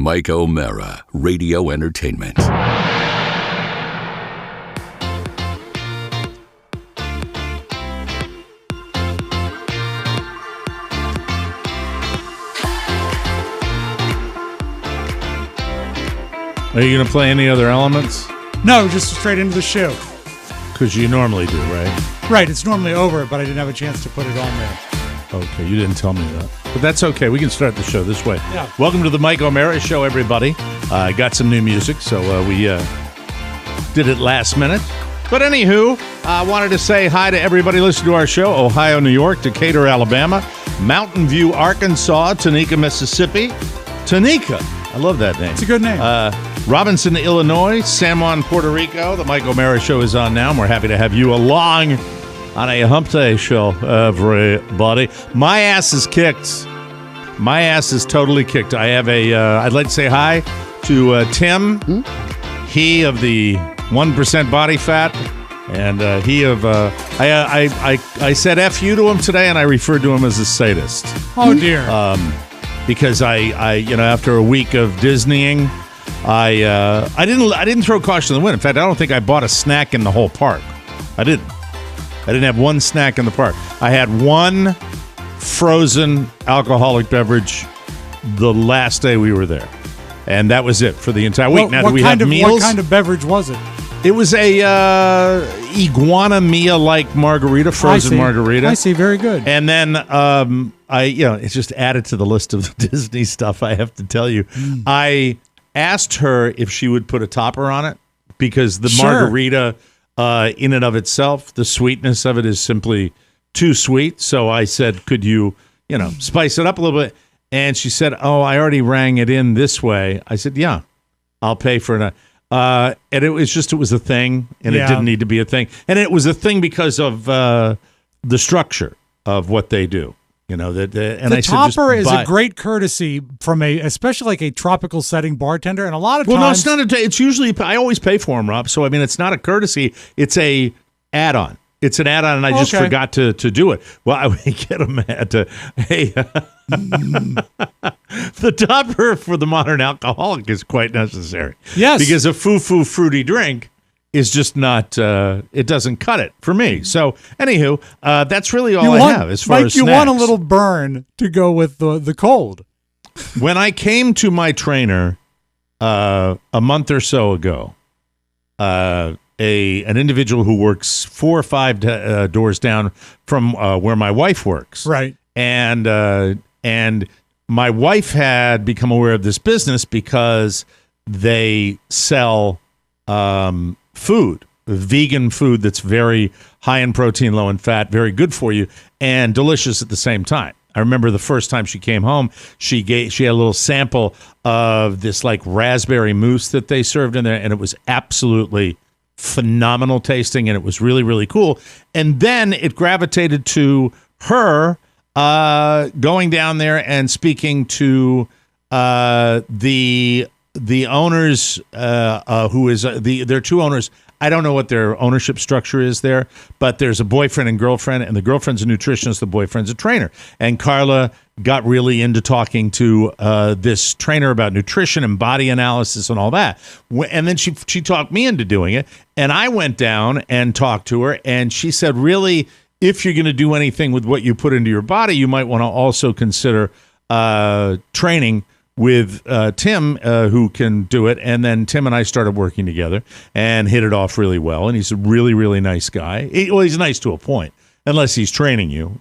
Mike O'Mara, Radio Entertainment. Are you going to play any other elements? No, just straight into the show. Because you normally do, right? Right, it's normally over, but I didn't have a chance to put it on there. Okay, you didn't tell me that. But that's okay. We can start the show this way. Yeah. Welcome to the Mike O'Mara Show, everybody. I got some new music, so we did it last minute. But anywho, I wanted to say hi to everybody listening to our show. Ohio, New York, Decatur, Alabama, Mountain View, Arkansas, Topeka, Mississippi. Topeka. I love that name. It's a good name. Robinson, Illinois, San Juan, Puerto Rico. The Mike O'Mara Show is on now, and we're happy to have you along on a hump day show, everybody. My ass is kicked. My ass is totally kicked. I have I'd like to say hi to Tim. He of the 1% body fat, and he of, I said F you to him today, and I referred to him as a sadist. Oh, dear. Because I after a week of Disneying, I didn't throw caution to the wind. In fact, I don't think I bought a snack in the whole park. I didn't have one snack in the park. I had one frozen alcoholic beverage the last day we were there, and that was it for the entire week. Now, do we have meals? What kind of beverage was it? It was a iguana Mia-like margarita, frozen margarita. I see, very good. And then it's just added to the list of the Disney stuff. I have to tell you, I asked her if she would put a topper on it because the margarita, in and of itself, the sweetness of it is simply too sweet. So I said, "Could you, spice it up a little bit?" And she said, "Oh, I already rang it in this way." I said, "Yeah, I'll pay for it." And it was a thing, and it didn't need to be a thing. And it was a thing because of the structure of what they do. The topper is a great courtesy from especially like a tropical setting bartender, and a lot of times. Well, no, it's not. It's usually I always pay for them, Rob. So I mean, it's not a courtesy. It's a add-on. It's an add-on, and I just forgot to do it. Well, I would get them at the topper for the modern alcoholic is quite necessary. Yes, because a foo-foo fruity drink is just not. It doesn't cut it for me. So, anywho, that's really all I have as far as snacks. You want a little burn to go with the cold. When I came to my trainer a month or so ago, an individual who works 4 or 5 doors down from where my wife works, right, and my wife had become aware of this business because they sell food, vegan food that's very high in protein, low in fat, very good for you, and delicious at the same time. I remember the first time she came home, she had a little sample of this like raspberry mousse that they served in there, and it was absolutely phenomenal tasting, and it was really, really cool. And then it gravitated to her going down there and speaking to the owners, who is there are 2 owners. I don't know what their ownership structure is there, but there's a boyfriend and girlfriend, and the girlfriend's a nutritionist, the boyfriend's a trainer. And Carla got really into talking to this trainer about nutrition and body analysis and all that. And then she talked me into doing it, and I went down and talked to her, and she said, really, if you're going to do anything with what you put into your body, you might want to also consider training with Tim, who can do it. And then Tim and I started working together and hit it off really well. And he's a really, really nice guy. He's nice to a point, unless he's training you,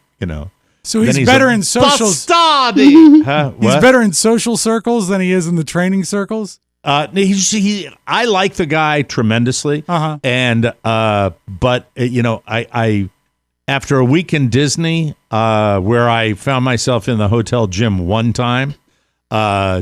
So he's better in social. He's better in social circles than he is in the training circles. I like the guy tremendously. And but I after a week in Disney, where I found myself in the hotel gym one time,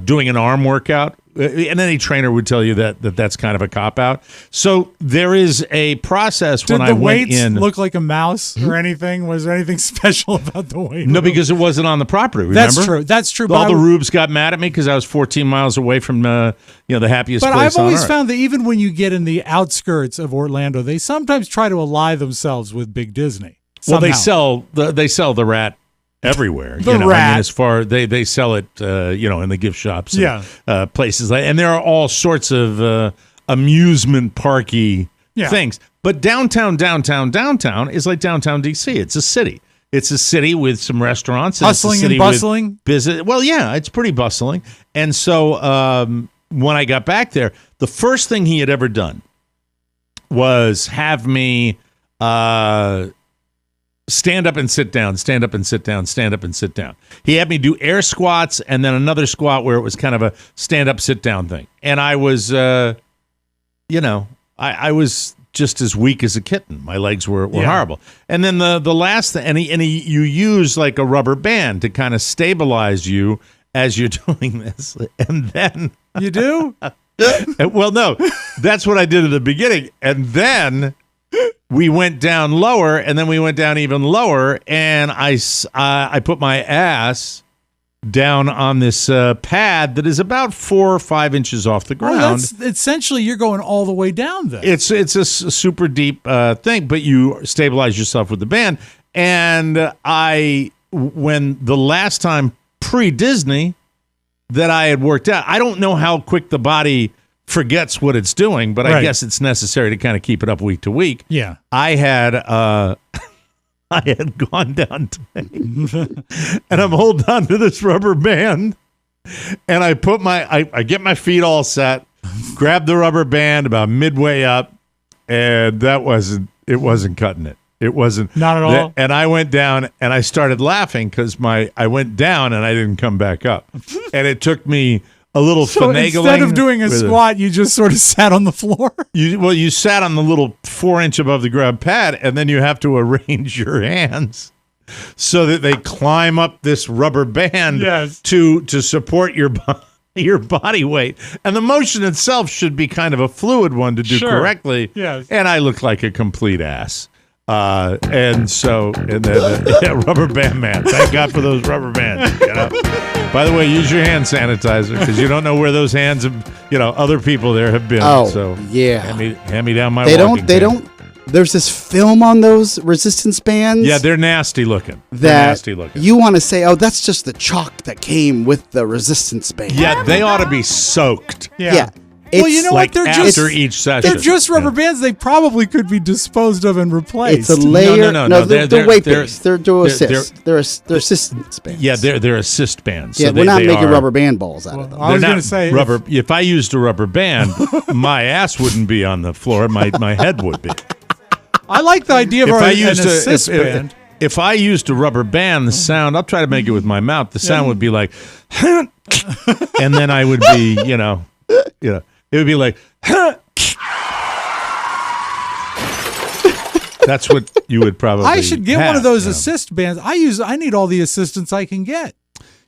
doing an arm workout, and any trainer would tell you that's kind of a cop-out. So there is a process when I went in. Did the weights look like a mouse or anything? Was there anything special about the weight room? No, because it wasn't on the property, remember? That's true. All the rubes got mad at me because I was 14 miles away from the happiest place on earth. But I've always found that even when you get in the outskirts of Orlando, they sometimes try to ally themselves with Big Disney. Somehow. Well, they sell the rat everywhere. The I mean, rat. as far they sell it, in the gift shops, and, places and there are all sorts of amusement parky things. But downtown is like downtown DC. It's a city. It's a city with some restaurants. Hustling and bustling? Well, yeah, it's pretty bustling. And so when I got back there, the first thing he had ever done was have me stand up and sit down, stand up and sit down, stand up and sit down. He had me do air squats and then another squat where it was kind of a stand up, sit down thing. And I was, I was just as weak as a kitten. My legs were horrible. And then the last thing, and you use like a rubber band to kind of stabilize you as you're doing this. And then you do? Well, no, that's what I did at the beginning. And then we went down lower, and then we went down even lower, and I put my ass down on this pad that is about 4 or 5 inches off the ground. Well, that's essentially you're going all the way down there. It's a super deep thing, but you stabilize yourself with the band. And when the last time pre-Disney that I had worked out, I don't know how quick the body forgets what it's doing, but I guess it's necessary to kind of keep it up week to week. Yeah, I had gone down today, and I'm holding on to this rubber band, and I put I get my feet all set, grab the rubber band about midway up, and it wasn't cutting it. It wasn't. Not at all. And I went down, and I started laughing because I went down, and I didn't come back up, and it took me a little finagling. Instead of doing a squat, you just sort of sat on the floor? You sat on the little 4-inch above the ground pad, and then you have to arrange your hands so that they climb up this rubber band to support your body weight. And the motion itself should be kind of a fluid one to do correctly. Yes. And I look like a complete ass. And then rubber band man. Thank God for those rubber bands. By the way, use your hand sanitizer because you don't know where those hands of other people there have been. Oh, so yeah. Hand me down my. They don't. There's this film on those resistance bands. Yeah, they're nasty looking. You want to say, oh, that's just the chalk that came with the resistance band. Yeah, they ought to be soaked. Yeah. Well, you know like what? after each session. They're just rubber bands. They probably could be disposed of and replaced. It's a layer. No. They're weight-based. They're assist. They're assistance bands. Yeah, they're assist bands. Yeah, we're not making rubber band balls out of them. I was going to say rubber. If I used a rubber band, my ass wouldn't be on the floor. My head would be. I like the idea of an assist band. If I used a rubber band, the sound, I'll try to make it with my mouth, the sound would be like, and then I would be, it would be like, that's what you would probably I should get one of those you know. assist bands. I need all the assistance I can get.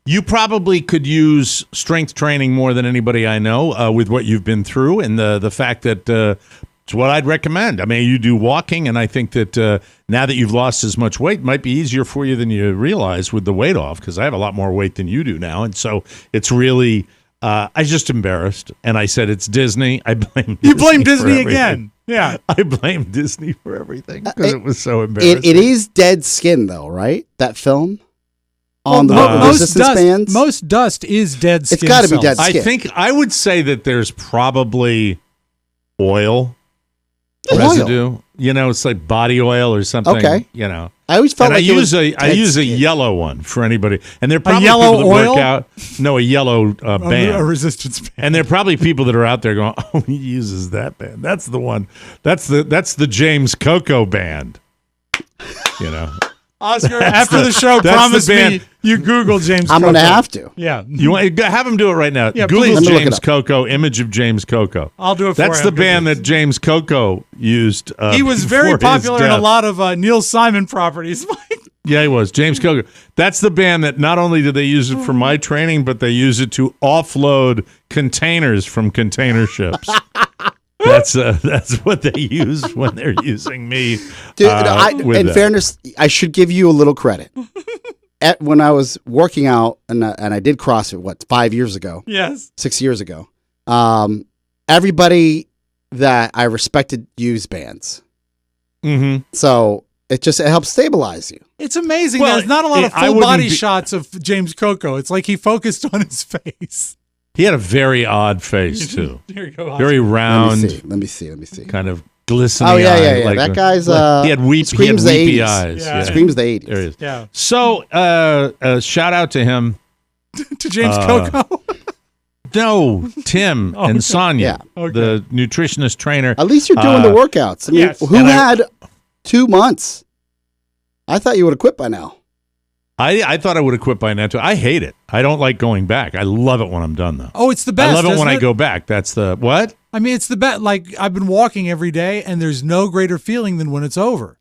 You probably could use strength training more than anybody I know with what you've been through and the fact that it's what I'd recommend. I mean, you do walking, and I think that now that you've lost as much weight, it might be easier for you than you realize with the weight off, because I have a lot more weight than you do now. And so it's really, I was just embarrassed. And I said, it's Disney. I blame Disney. You blame Disney again. Yeah. I blame Disney for everything because it was so embarrassing. It is dead skin, though, right? That film? On the resistance bands? Most dust is dead skin. It's got to be dead skin. I would say that there's probably oil. Residue, it's like body oil or something. Okay, I always felt and like I use a yellow one for anybody, and they're probably yellow people that oil? work out. No, a yellow band, a resistance band, and there are probably people that are out there going, "Oh, he uses that band. That's the one. That's the James Coco band." Oscar, after the show, promise me you Google James Coco. I'm going to have to. Yeah. You want have him do it right now. Yeah, Google please. James Coco, image of James Coco. I'll do it for That's you. the band that James Coco used. He was very popular in a lot of Neil Simon properties. Yeah, he was. James Coco. That's the band that not only did they use it for my training, but they use it to offload containers from container ships. That's what they use when they're using me. Dude, in fairness, I should give you a little credit. When I was working out and I did CrossFit, 5 years ago? Yes. 6 years ago. Everybody that I respected used bands. Mm-hmm. So It helps stabilize you. It's amazing. There's not a lot of full body shots of James Coco. It's like he focused on his face. He had a very odd face too. Here you go. Very round. Let me see. Kind of glistening. Oh yeah. eye, like that guy's. he had weepy eyes. Yeah. Screams the 80s. There he is. Yeah. So, shout out to him. To James Coco. No, Tim and Sonia, the nutritionist trainer. At least you're doing the workouts. I mean, yes. who had 2 months? I thought you would have quit by now. I thought I would have quit by now too. I hate it. I don't like going back. I love it when I'm done though. Oh, it's the best. I love it when I go back. That's the what? I mean, it's the best. Like I've been walking every day, and there's no greater feeling than when it's over.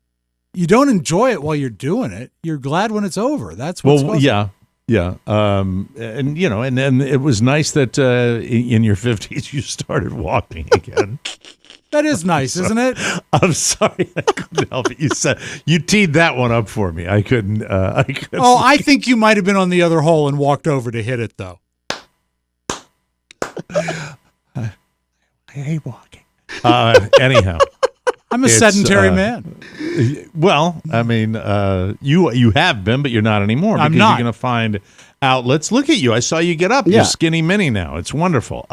You don't enjoy it while you're doing it. You're glad when it's over. That's what's yeah. And you know, and then it was nice that in your 50s you started walking again. That is nice, isn't it? I'm sorry, I couldn't help it. You teed that one up for me. I couldn't. Oh, I think you might have been on the other hole and walked over to hit it, though. I hate walking. Anyhow, I'm a sedentary man. Well, I mean, you have been, but you're not anymore. I'm because not. You're going to find outlets. Look at you. I saw you get up. Yeah. You're skinny mini now. It's wonderful.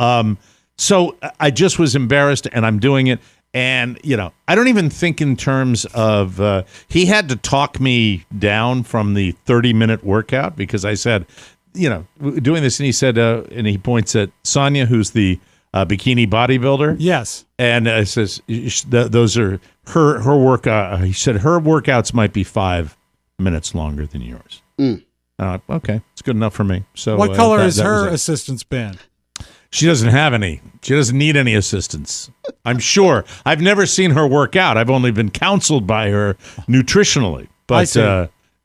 So I just was embarrassed, and I'm doing it. And, you know, I don't even think in terms of he had to talk me down from the 30-minute workout because I said, you know, doing this. And he said, and he points at Sonia, who's the bikini bodybuilder. Yes. And says, those are her workout. He said her workouts might be 5 minutes longer than yours. Okay, it's good enough for me. So, what color is her assistant's band? She doesn't have any. She doesn't need any assistance. I'm sure. I've never seen her work out. I've only been counseled by her nutritionally. But,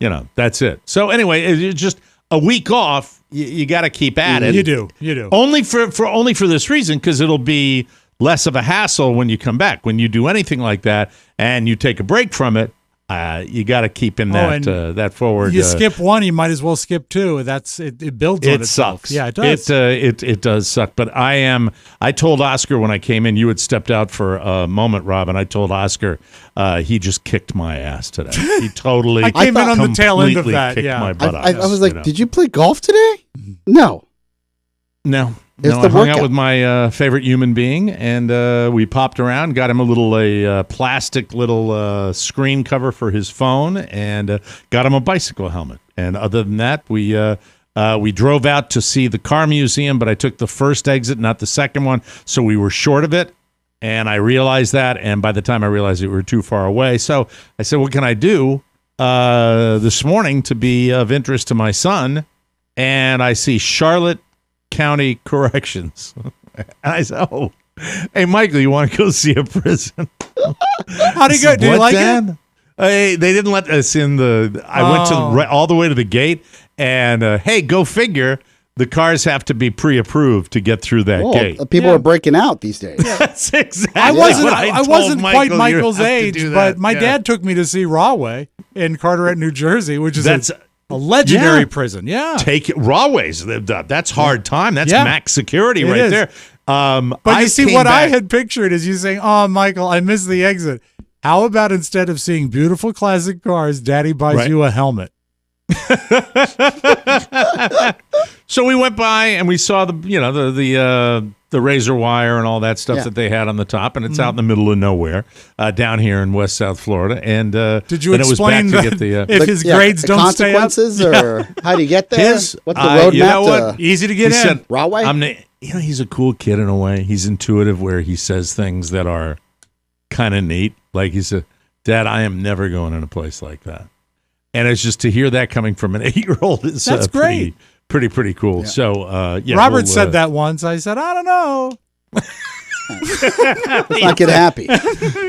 you know, that's it. So anyway, it's just a week off. You got to keep at it. You do. Only for this reason, because it'll be less of a hassle when you come back. When you do anything like that and you take a break from it, you got to keep in that forward. You skip one, you might as well skip two. It builds on itself. Sucks. Yeah, it does. It does suck. But I told Oscar when I came in, you had stepped out for a moment, Rob, and I told Oscar he just kicked my ass today. He totally. I came in on the tail end of that. Kicked my butt I was like, did you play golf today? No. I hung out with my favorite human being, and we popped around, got him a plastic little screen cover for his phone, and got him a bicycle helmet. And other than that, we drove out to see the car museum, but I took the first exit, not the second one, so we were short of it, and I realized that, and by the time I realized it, we were too far away. So I said, what can I do this morning to be of interest to my son? And I see Charlotte County Corrections. And I said, oh, hey, Michael, you want to go see a prison? How'd he go? Did you like it? They didn't let us in I went to all the way to the gate, and hey, go figure, the cars have to be pre-approved to get through that gate. People are breaking out these days. That's exactly I wasn't quite Michael's age, but my dad took me to see Rahway in Carteret, New Jersey, which is a legendary prison. Yeah. Take it. Rahway's lived up. That's hard time. That's max security there. But you see, what I had pictured is you saying, oh, Michael, I missed the exit. How about instead of seeing beautiful classic cars, Daddy buys you a helmet? So we went by and we saw the razor wire and all that stuff that they had on the top, and it's out in the middle of nowhere down here in West South Florida. And did you explain if his grades don't stay up? Consequences, or how do you get there? What's the roadmap? You know what? Easy to get in. Said, Rahway? He's a cool kid in a way. He's intuitive, where he says things that are kind of neat. Like he said, Dad, I am never going in a place like that. And it's just to hear that coming from an 8-year-old is that's great. Pretty cool. Yeah. So, Robert said that once. I said, I don't know. Let's not get happy.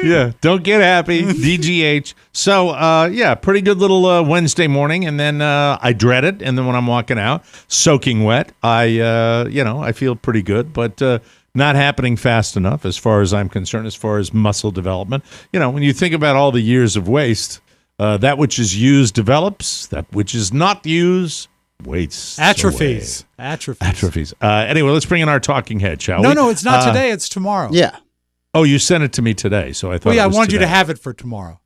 Yeah, don't get happy. DGH. So, pretty good little Wednesday morning, and then I dread it. And then when I'm walking out, soaking wet, I feel pretty good, but not happening fast enough as far as I'm concerned, as far as muscle development. You know, when you think about all the years of waste, that which is used develops, that which is not used waits. Atrophies. Anyway, let's bring in our talking head, shall we? No, it's not today. It's tomorrow. Yeah. Oh, you sent it to me today, so I thought. I wanted today. you to have it for tomorrow.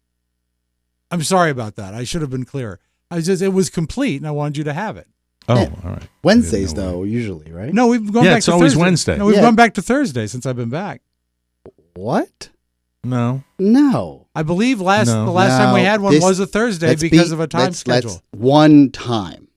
I'm sorry about that. I should have been clearer. It was complete, and I wanted you to have it. Oh, all right. Wednesdays, though, usually, right? No, we've gone back to Thursday. It's always Wednesday. No, we've gone back to Thursday since I've been back. What? No. I believe the last time we had one was a Thursday because of a time schedule. One time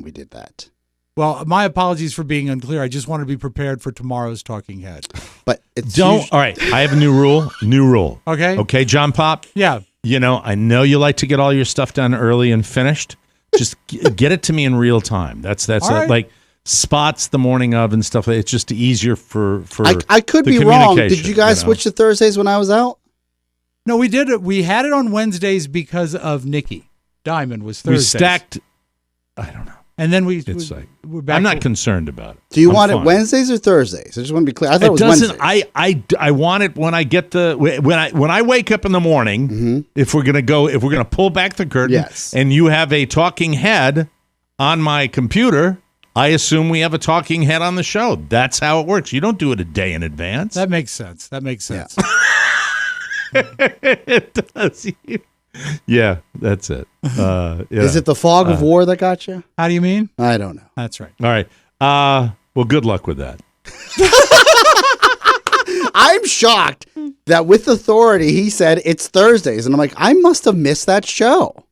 we did that. Well, my apologies for being unclear. I just want to be prepared for tomorrow's Talking Head. But it's all right, I have a new rule. Okay, John Pop? Yeah. I know you like to get all your stuff done early and finished. Just get it to me in real time. That's right. Like spots the morning of and stuff. It's just easier for I could be wrong. Did you guys switch to Thursdays when I was out? No, we did it. We had it on Wednesdays because of Nikki. Diamond was Thursdays. We stacked. I don't know. And then we're back. I'm not concerned about it. Do you want it Wednesdays or Thursdays? I just want to be clear. I thought it was Wednesdays. I want it when I get when I wake up in the morning. Mm-hmm. If we're gonna pull back the curtain, and you have a talking head on my computer, I assume we have a talking head on the show. That's how it works. You don't do it a day in advance. That makes sense. Yeah. It does. Yeah, that's it. Is it the fog of war that got you? How do you mean? I don't know. That's right. All right. Well, good luck with that. I'm shocked that with authority he said it's Thursdays, and I'm like, I must have missed that show.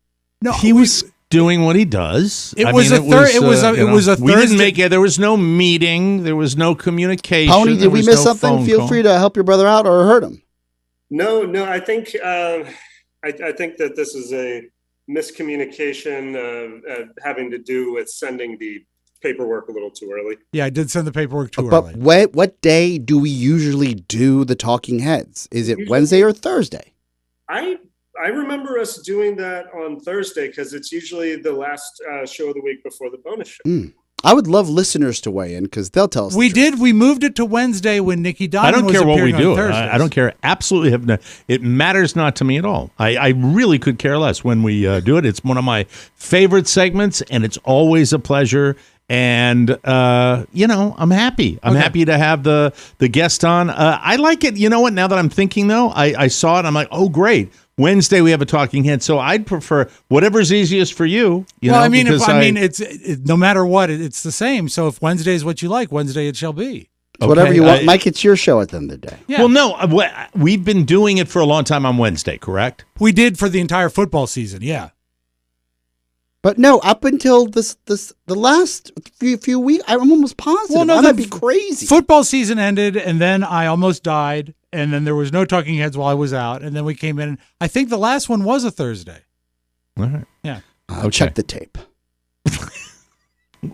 No, he was doing what he does. It was a Thursday. We didn't make it. There was no meeting. There was no communication. Pony, did we miss something? Feel free to help your brother out or hurt him. No. I think I think that this is a miscommunication having to do with sending the paperwork a little too early. Yeah, I did send the paperwork too early. But what day do we usually do the Talking Heads? Is it Wednesday or Thursday? I remember us doing that on Thursday because it's usually the last show of the week before the bonus show. I would love listeners to weigh in because they'll tell us. We did. We moved it to Wednesday when Nikki Diamond was appearing on Thursdays. I don't care what we do. I don't care. Absolutely. It matters not to me at all. I really could care less when we do it. It's one of my favorite segments, and it's always a pleasure. And, I'm happy. I'm happy to have the guest on. I like it. You know what? Now that I'm thinking, though, I saw it. I'm like, oh, great. Wednesday we have a talking head, so I'd prefer whatever's easiest for you. It's no matter what, it's the same. So if Wednesday is what you like, Wednesday it shall be. Okay. Whatever you want, Mike. It's your show at the end of the day. Yeah. Well, no, we've been doing it for a long time on Wednesday, correct? We did for the entire football season. Yeah. But no, up until the last few weeks, I'm almost positive. Well, no, that'd be crazy. Football season ended, and then I almost died, and then there was no Talking Heads while I was out, and then we came in. I think the last one was a Thursday. All right. Yeah. I'll check the tape.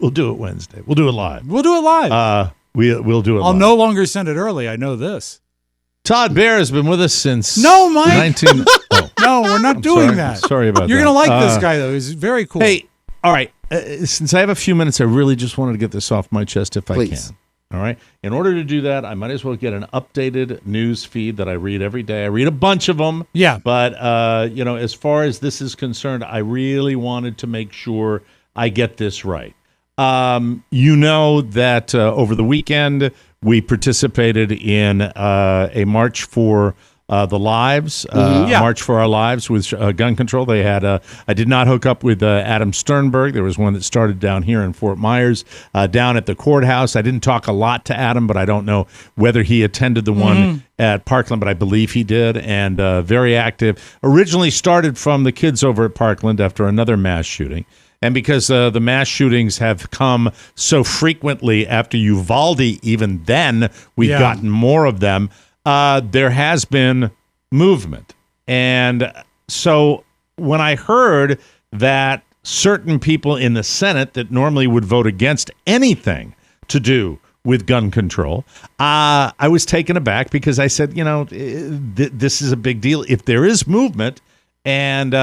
We'll do it Wednesday. We'll do it live. We'll do it live. We'll do it live. I'll no longer send it early. I know this. Todd Bear has been with us since No, Mike. No, we're not doing that. Sorry about that. You're going to like this guy, though. He's very cool. Hey, all right. Since I have a few minutes, I really just wanted to get this off my chest if I can. All right. In order to do that, I might as well get an updated news feed that I read every day. I read a bunch of them. Yeah. But, as far as this is concerned, I really wanted to make sure I get this right. You know that over the weekend, we participated in a march for the lives, March for Our Lives with gun control. They had I did not hook up with Adam Sternberg. There was one that started down here in Fort Myers, down at the courthouse. I didn't talk a lot to Adam, but I don't know whether he attended the one at Parkland, but I believe he did, and very active. Originally started from the kids over at Parkland after another mass shooting. And because the mass shootings have come so frequently after Uvalde, even then, we've gotten more of them. There has been movement. And so when I heard that certain people in the Senate that normally would vote against anything to do with gun control, I was taken aback because I said, this is a big deal. If there is movement, and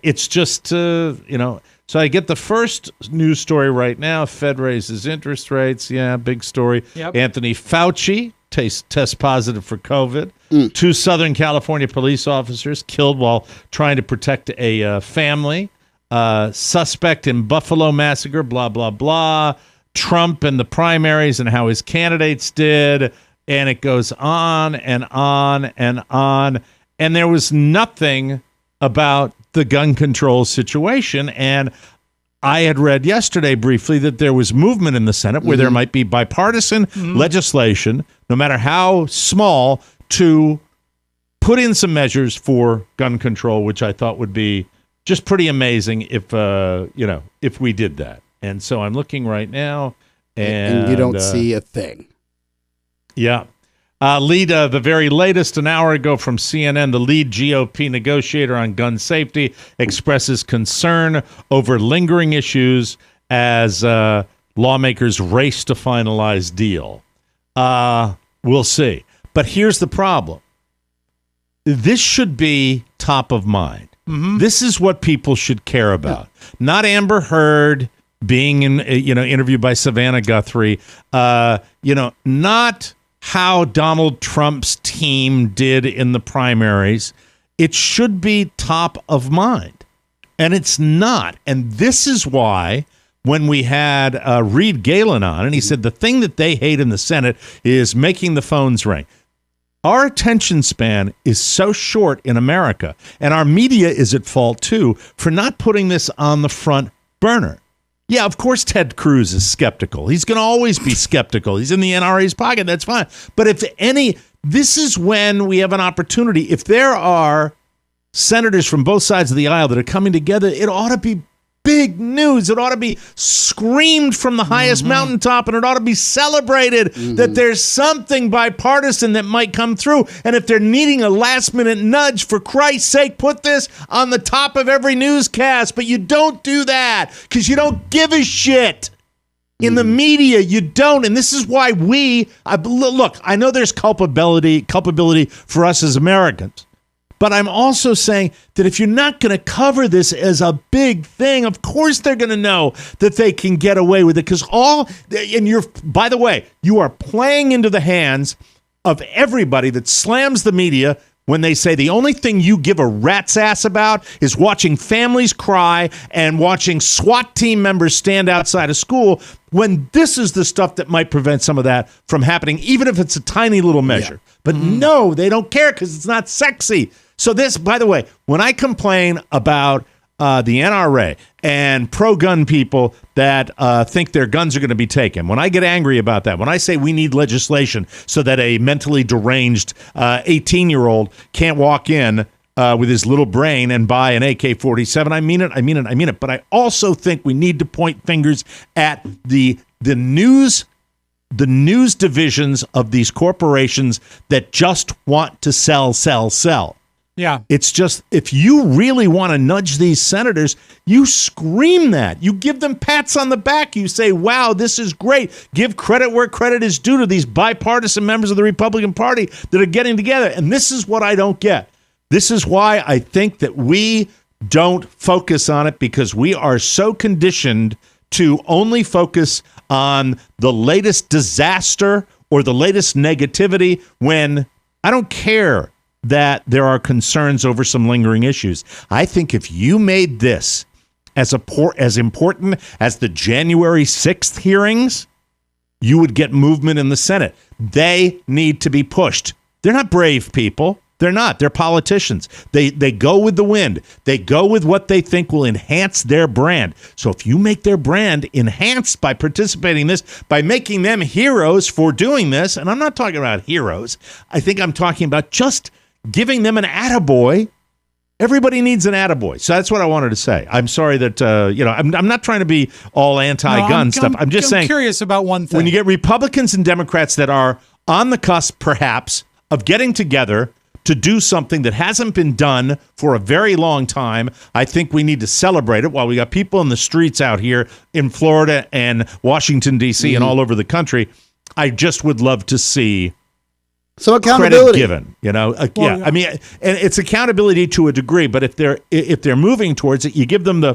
it's just, So I get the first news story right now. Fed raises interest rates. Yeah, big story. Yep. Anthony Fauci tests positive for COVID. 2 Southern California police officers killed while trying to protect a family. Suspect in Buffalo massacre, blah, blah, blah. Trump and the primaries and how his candidates did. And it goes on and on and on. And there was nothing about the gun control situation. And I had read yesterday briefly that there was movement in the Senate where there might be bipartisan legislation, no matter how small, to put in some measures for gun control, which I thought would be just pretty amazing if we did that. And so I'm looking right now, and you don't see a thing. Yeah. The very latest, an hour ago from CNN, the lead GOP negotiator on gun safety expresses concern over lingering issues as lawmakers race to finalize deal. We'll see. But here's the problem. This should be top of mind. This is what people should care about. Not Amber Heard being interviewed by Savannah Guthrie. Not how Donald Trump's team did in the primaries. It should be top of mind. And it's not. And this is why when we had Reed Galen on, and he said the thing that they hate in the Senate is making the phones ring. Our attention span is so short in America, and our media is at fault, too, for not putting this on the front burner. Yeah, of course Ted Cruz is skeptical. He's going to always be skeptical. He's in the NRA's pocket. That's fine. But this is when we have an opportunity. If there are senators from both sides of the aisle that are coming together, it ought to be big news. It ought to be screamed from the highest mountaintop, and it ought to be celebrated that there's something bipartisan that might come through. And if they're needing a last-minute nudge, for Christ's sake, put this on the top of every newscast. But you don't do that because you don't give a shit. In the media, you don't. And this is why look, I know there's culpability for us as Americans. But I'm also saying that if you're not going to cover this as a big thing, of course they're going to know that they can get away with it. By the way, you are playing into the hands of everybody that slams the media when they say the only thing you give a rat's ass about is watching families cry and watching SWAT team members stand outside of school, when this is the stuff that might prevent some of that from happening, even if it's a tiny little measure. Yeah. But no, they don't care because it's not sexy. So this, by the way, when I complain about the NRA and pro-gun people that think their guns are going to be taken, when I get angry about that, when I say we need legislation so that a mentally deranged 18-year-old can't walk in with his little brain and buy an AK-47, I mean it. But I also think we need to point fingers at the news divisions of these corporations that just want to sell. Yeah. It's just, if you really want to nudge these senators, you scream that. You give them pats on the back. You say, wow, this is great. Give credit where credit is due to these bipartisan members of the Republican Party that are getting together. And this is what I don't get. This is why I think that we don't focus on it, because we are so conditioned to only focus on the latest disaster or the latest negativity, when I don't care that there are concerns over some lingering issues. I think if you made this as important as the January 6th hearings, you would get movement in the Senate. They need to be pushed. They're not brave people. They're not. They're politicians. They go with the wind. They go with what they think will enhance their brand. So if you make their brand enhanced by participating in this, by making them heroes for doing this, and I'm not talking about heroes, I think I'm talking about just giving them an attaboy. Everybody needs an attaboy. So that's what I wanted to say. I'm sorry that, I'm not trying to be all anti-gun stuff. I'm just saying. I'm curious about one thing. When you get Republicans and Democrats that are on the cusp, perhaps, of getting together to do something that hasn't been done for a very long time, I think we need to celebrate it while we got people in the streets out here in Florida and Washington, D.C. and all over the country. I just would love to see some accountability given, I mean, and it's accountability to a degree, but if they're moving towards it, you give them the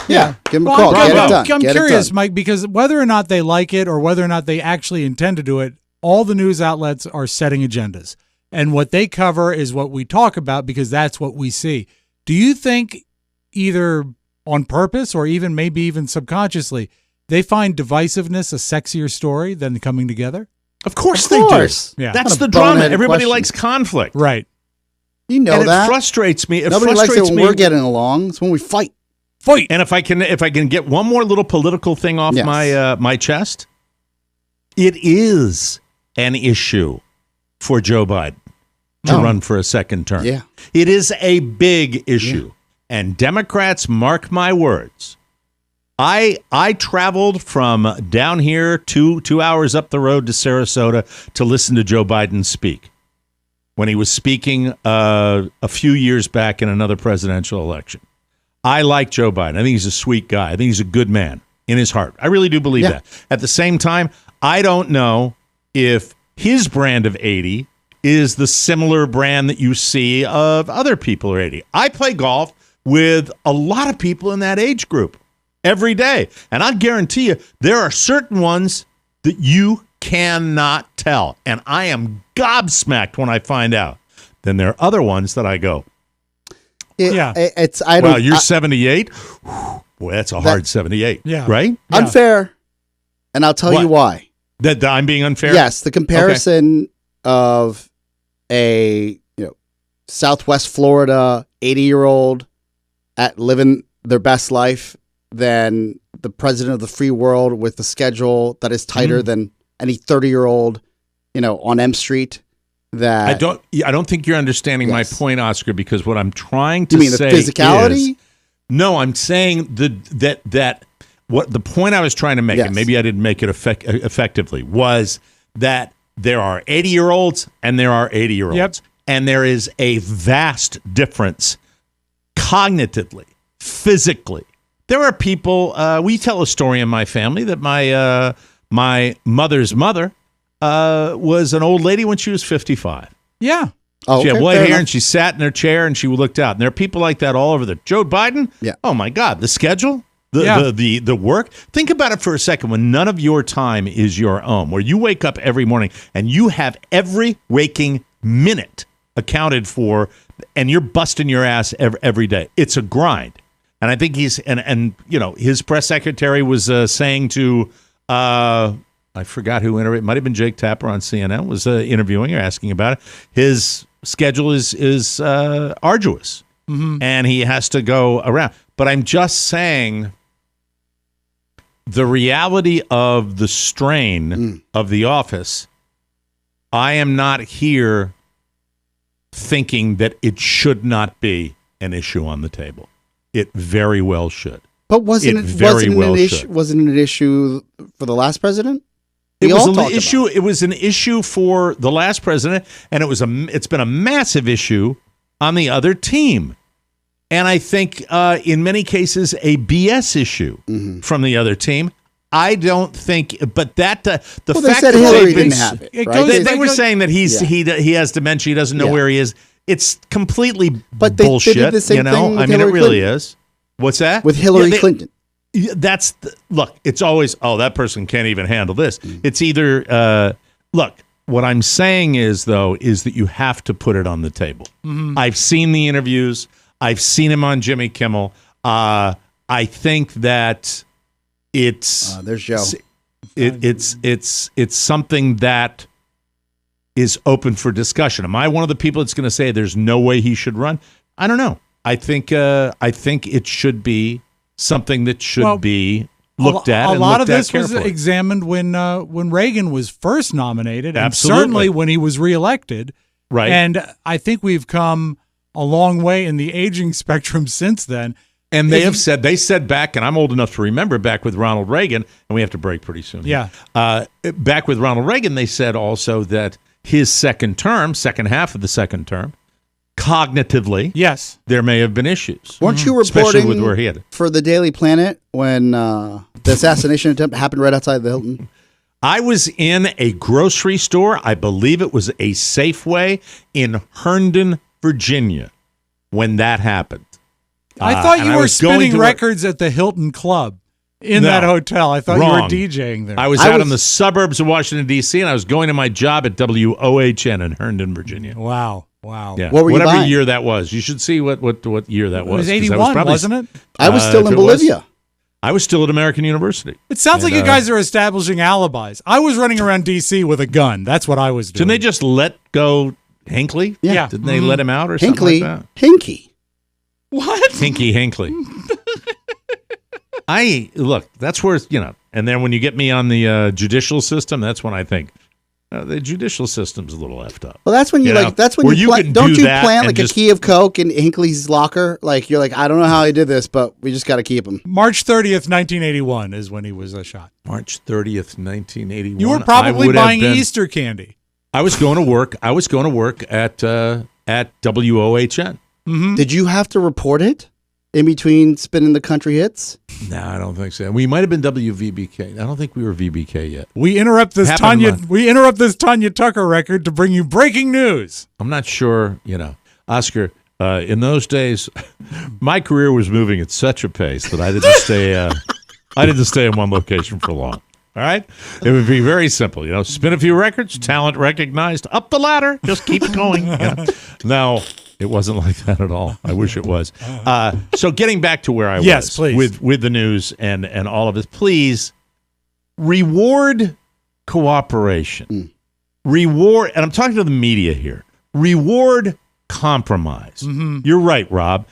give them a call. I'm curious, Mike, because whether or not they like it or whether or not they actually intend to do it, all the news outlets are setting agendas, and what they cover is what we talk about because that's what we see. Do you think, either on purpose or maybe even subconsciously, they find divisiveness a sexier story than coming together? Of course they do. Yeah. That's the drama. Everybody likes conflict. Right. You know and that. It frustrates me. Nobody likes it when we're getting along. It's when we fight. And if I can get one more little political thing off my chest, it is an issue for Joe Biden to run for a second term. Yeah. It is a big issue. Yeah. And Democrats, mark my words, I traveled from down here 2 hours up the road to Sarasota to listen to Joe Biden speak when he was speaking a few years back in another presidential election. I like Joe Biden. I think he's a sweet guy. I think he's a good man in his heart. I really do believe that. At the same time, I don't know if his brand of 80 is the similar brand that you see of other people who are 80. I play golf with a lot of people in that age group every day. And I guarantee you, there are certain ones that you cannot tell. And I am gobsmacked when I find out. Then there are other ones that I go, wow, you're 78? Boy, that's a hard 78. Yeah. Right? Yeah. Unfair. And I'll tell you why. That I'm being unfair? Yes. The comparison of a Southwest Florida 80-year-old at living their best life than the president of the free world with a schedule that is tighter than any 30-year-old, on M Street. That I don't think you're understanding my point, Oscar, because what I'm trying to say the physicality? No, I'm saying that what the point I was trying to make, and maybe I didn't make it effectively, was that there are 80-year-olds and there are 80-year-olds. Yep. And there is a vast difference cognitively, physically. There are people, we tell a story in my family that my mother's mother was an old lady when she was 55. Yeah. She had white hair and she sat in her chair and she looked out. And there are people like that all over Joe Biden? Yeah. Oh, my God. The schedule? The work? Think about it for a second when none of your time is your own, where you wake up every morning and you have every waking minute accounted for and you're busting your ass every day. It's a grind. And I think his press secretary was saying to, I forgot who interviewed. It might have been Jake Tapper on CNN was interviewing or asking about it. His schedule is arduous, and he has to go around. But I'm just saying the reality of the strain of the office, I am not here thinking that it should not be an issue on the table. It very well should. But wasn't it an issue for the last president? It was an issue for the last president, and it's been a massive issue on the other team. And I think in many cases a BS issue from the other team. I don't think, but that the fact that Hillary didn't have it. Right? They were saying that he has dementia, he doesn't know where he is. It's completely bullshit. They did the same thing with Hillary Clinton. Is. What's that? With Hillary Clinton. Look, it's always, that person can't even handle this. It's either, look, what I'm saying is that you have to put it on the table. I've seen the interviews. I've seen him on Jimmy Kimmel. I think that it's there's Joe. It's something that is open for discussion. Am I one of the people that's going to say there's no way he should run? I don't know. I think it should be something that should be looked at. A lot of this was examined when Reagan was first nominated, and certainly when he was reelected. Right. And I think we've come a long way in the aging spectrum since then. And they said back, and I'm old enough to remember back with Ronald Reagan, and we have to break pretty soon. Yeah. Back with Ronald Reagan, they said also that his second half of the second term, cognitively, yes, there may have been issues. Weren't you reporting with where he had it. For the Daily Planet when the assassination attempt happened right outside the Hilton? I was in a grocery store. I believe it was a Safeway in Herndon, Virginia, when that happened. I thought you were spinning records at the Hilton Club in that hotel. I thought you were DJing there. I was out in the suburbs of Washington, D.C., and I was going to my job at WOHN in Herndon, Virginia. Wow. Yeah. What were you Whatever buying? year that was. You should see what year that was. It was 81, wasn't it? I was still in Bolivia. I was still at American University. It sounds like you guys are establishing alibis. I was running around D.C. with a gun. That's what I was doing. Didn't they just let go Hinckley? Yeah. Didn't they let him out or Hinckley, something like that? Hinky. What? Hinckley. Look, that's where, and then when you get me on the judicial system, that's when I think the judicial system's a little effed up. Well, that's when you like. That's when Where you you plant. can Don't do you that plant and like a key of coke in Hinkley's locker? Like you're like, I don't know how he did this, but we just got to keep him. March 30th, 1981 is when he was shot. March 30th, 1981. You were probably buying Easter candy. I was going to work. I was going to work at WOHN. Mm-hmm. Did you have to report it in between spinning the country hits? No, I don't think so. We might have been WVBK. I don't think we were VBK yet. We interrupt this Tanya Tucker record to bring you breaking news. I'm not sure, Oscar, in those days, my career was moving at such a pace that I didn't stay in one location for long. All right? It would be very simple, spin a few records, talent recognized, up the ladder, just keep going. No, it wasn't like that at all. I wish it was. So getting back to where I was please. with the news and all of this, please reward cooperation. Reward, and I'm talking to the media here, reward compromise. Mm-hmm. You're right, Rob.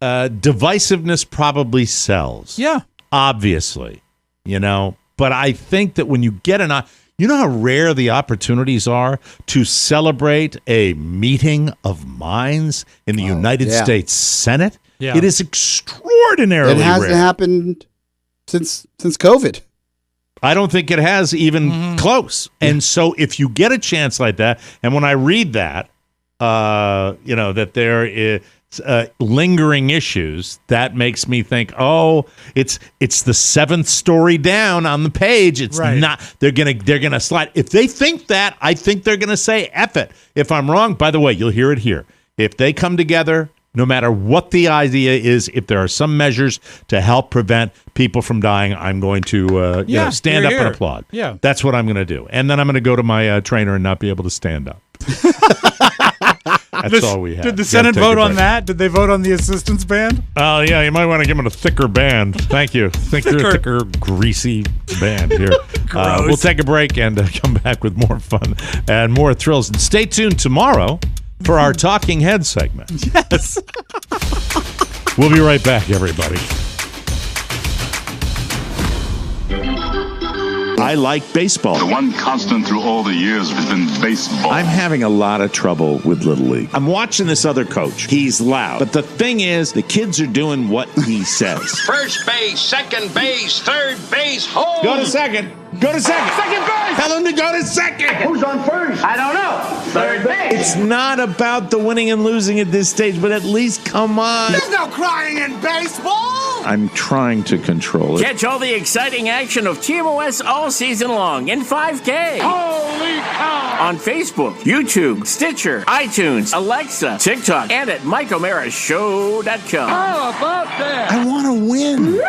Divisiveness probably sells. Yeah. Obviously, But I think that when you get you know how rare the opportunities are to celebrate a meeting of minds in the United States Senate? Yeah. It is extraordinarily It hasn't rare. happened since COVID. I don't think it has even close. And so if you get a chance like that, and when I read that, that there is lingering issues, that makes me think, it's the seventh story down on the page. It's not. They're gonna slide. If they think that, I think they're gonna say F it. If I'm wrong, by the way, you'll hear it here. If they come together, no matter what the idea is, if there are some measures to help prevent people from dying, I'm going to stand up and applaud. Yeah, that's what I'm going to do. And then I'm going to go to my trainer and not be able to stand up. That's all we have. Did the Senate vote on that? Did they vote on the assistance band? Oh, yeah, you might want to give them a thicker band. Thank you. Thicker, greasy band here. We'll take a break and come back with more fun and more thrills. And stay tuned tomorrow for our Talking Head segment. Yes. We'll be right back, everybody. I like baseball. The one constant through all the years has been baseball. I'm having a lot of trouble with Little League. I'm watching this other coach. He's loud. But the thing is, the kids are doing what he says. First base, second base, third base, home. Go to second. Go to second. Second base. Tell him to go to second. Who's on first? I don't know. Third base. It's not about the winning and losing at this stage, but at least come on. There's no crying in baseball. I'm trying to control it. Catch all the exciting action of TMOS all season long in 5K. Holy cow. On Facebook, YouTube, Stitcher, iTunes, Alexa, TikTok, and at MikeO'MaraShow.com. How about that? I want to win.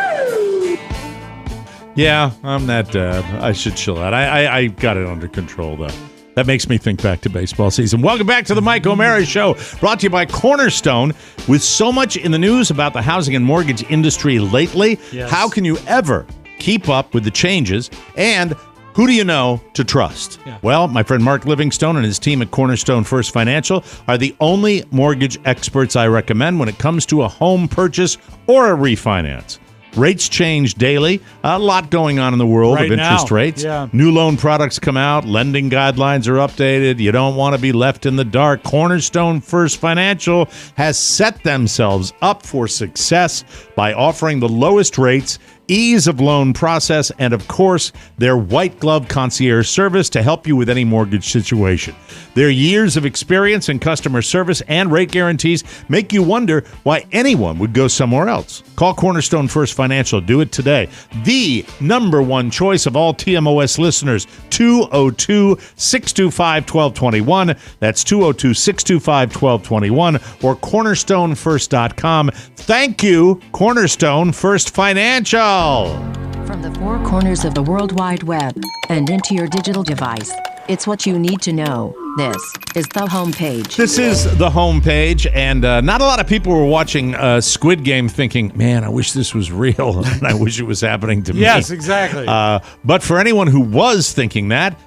Yeah, I'm that dad. I should chill out. I got it under control, though. That makes me think back to baseball season. Welcome back to the Mike O'Mara Show, brought to you by Cornerstone. With so much in the news about the housing and mortgage industry lately, how can you ever keep up with the changes? And who do you know to trust? Yeah. Well, my friend Mark Livingstone and his team at Cornerstone First Financial are the only mortgage experts I recommend when it comes to a home purchase or a refinance. Rates change daily. A lot going on in the world of interest rates. Yeah. New loan products come out. Lending guidelines are updated. You don't want to be left in the dark. Cornerstone First Financial has set themselves up for success by offering the lowest rates, ease of loan process, and of course, their white glove concierge service to help you with any mortgage situation. Their years of experience in customer service and rate guarantees make you wonder why anyone would go somewhere else. Call Cornerstone First Financial. Do it today. The number one choice of all TMOS listeners, 202-625-1221. That's 202-625-1221 or cornerstonefirst.com. Thank you, Cornerstone First Financial. From the four corners of the World Wide Web and into your digital device, it's what you need to know. This is the homepage. This is the homepage, and not a lot of people were watching Squid Game thinking, man, I wish this was real, and I wish it was happening to me. Yes, exactly. But for anyone who was thinking that,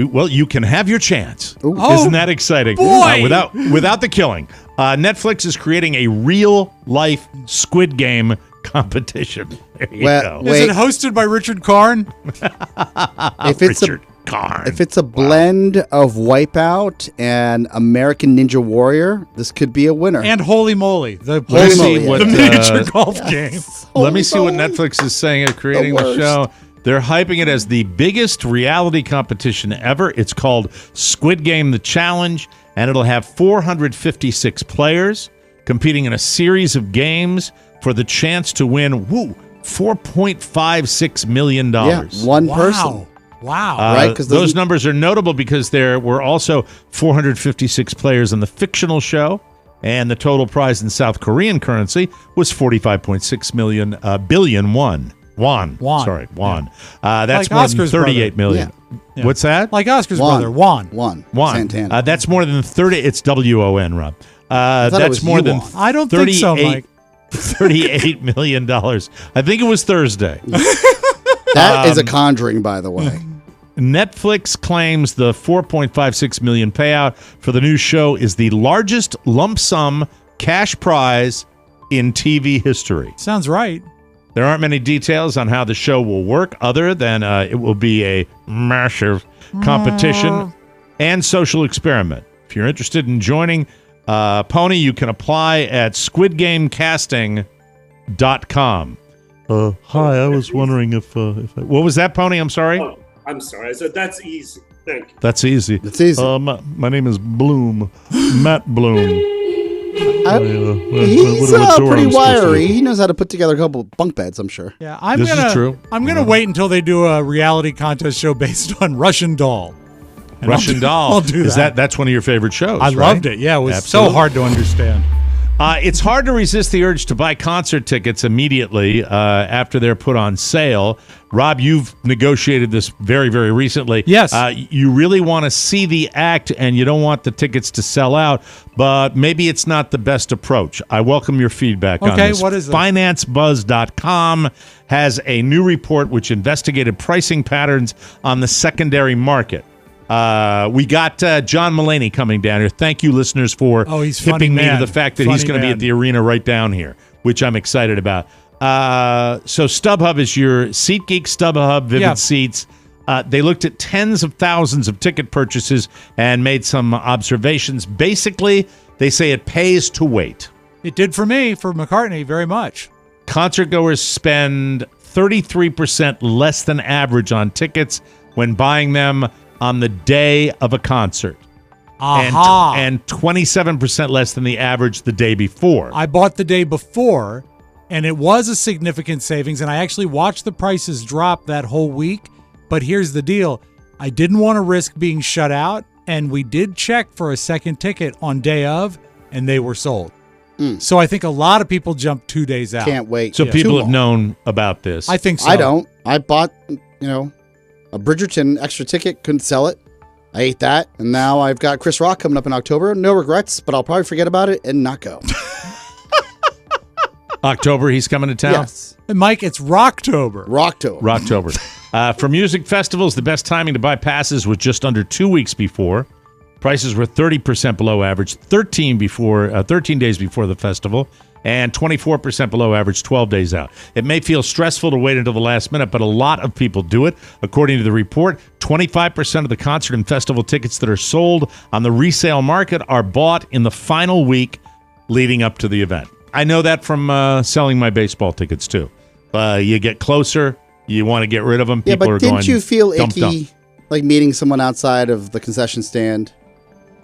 You can have your chance. Oh, Isn't that exciting? boy! Without the killing. Netflix is creating a real-life Squid Game competition. There you go. Is it hosted by Richard Karn? Richard Karn. If it's a blend of Wipeout and American Ninja Warrior, this could be a winner. And Holy Moly, the miniature golf game. Let me see what Netflix is saying of creating the show. They're hyping it as the biggest reality competition ever. It's called Squid Game The Challenge, and it'll have 456 players competing in a series of games for the chance to win, $4.56 million. Yeah, one person. Wow. Right? Because those numbers are notable because there were also 456 players in the fictional show, and the total prize in South Korean currency was 45.6 billion won. Won. Sorry, won. Yeah. That's like more Oscar's than 38 brother. million. Yeah. What's that? Like Oscar's brother, Juan. Santana. That's more than 30. It's WON, Rob. That's more than. I don't think so, Mike. $38 million. I think it was Thursday. That is a conjuring, by the way. Netflix claims the $4.56 million payout for the new show is the largest lump sum cash prize in TV history. Sounds right. There aren't many details on how the show will work other than it will be a massive competition and social experiment. If you're interested in joining Pony, you can apply at squidgamecasting.com. Hi, I was wondering if what was that, Pony? I'm sorry. Oh, I'm sorry. I said that's easy. Thank you. That's easy. It's easy. My name is Bloom, Matt Bloom. He's pretty wiry. He knows how to put together a couple of bunk beds, I'm sure. Yeah, This is true. I'm gonna wait until they do a reality contest show based on Russian Doll. And Russian Doll. I'll do that. That's one of your favorite shows? I right? loved it. Yeah, it was Absolutely. so hard to understand. It's hard to resist the urge to buy concert tickets immediately after they're put on sale. Rob, you've negotiated this very, very recently. Yes. You really want to see the act, and you don't want the tickets to sell out, but maybe it's not the best approach. I welcome your feedback on this. Okay, what is it? FinanceBuzz.com has a new report which investigated pricing patterns on the secondary market. We got John Mulaney coming down here. Thank you, listeners, for he's hipping me man. to the fact that he's going to be at the arena right down here, which I'm excited about. So StubHub is your SeatGeek, StubHub, Vivid Seats. They looked at tens of thousands of ticket purchases and made some observations. Basically, they say it pays to wait. It did for me, for McCartney, very much. Concertgoers spend 33% less than average on tickets when buying them on the day of a concert. And 27% less than the average the day before. I bought the day before, and it was a significant savings, and I actually watched the prices drop that whole week. But here's the deal. I didn't want to risk being shut out, and we did check for a second ticket on day of, and they were sold. So I think a lot of people jumped 2 days out. Can't wait. So people have known about this. I think so. I don't. I bought, a Bridgerton extra ticket, couldn't sell it. I ate that, and now I've got Chris Rock coming up in October. No regrets, but I'll probably forget about it and not go. October, he's coming to town? Yes. And Mike, it's Rocktober. Rocktober. For music festivals, the best timing to buy passes was just under 2 weeks before. Prices were 30% below average 13 days before the festival, and 24% below average 12 days out. It may feel stressful to wait until the last minute, but a lot of people do it. According to the report, 25% of the concert and festival tickets that are sold on the resale market are bought in the final week leading up to the event. I know that from selling my baseball tickets, too. You get closer, you want to get rid of them. Yeah, People but are didn't going, you feel dump, icky, dump. like meeting someone outside of the concession stand?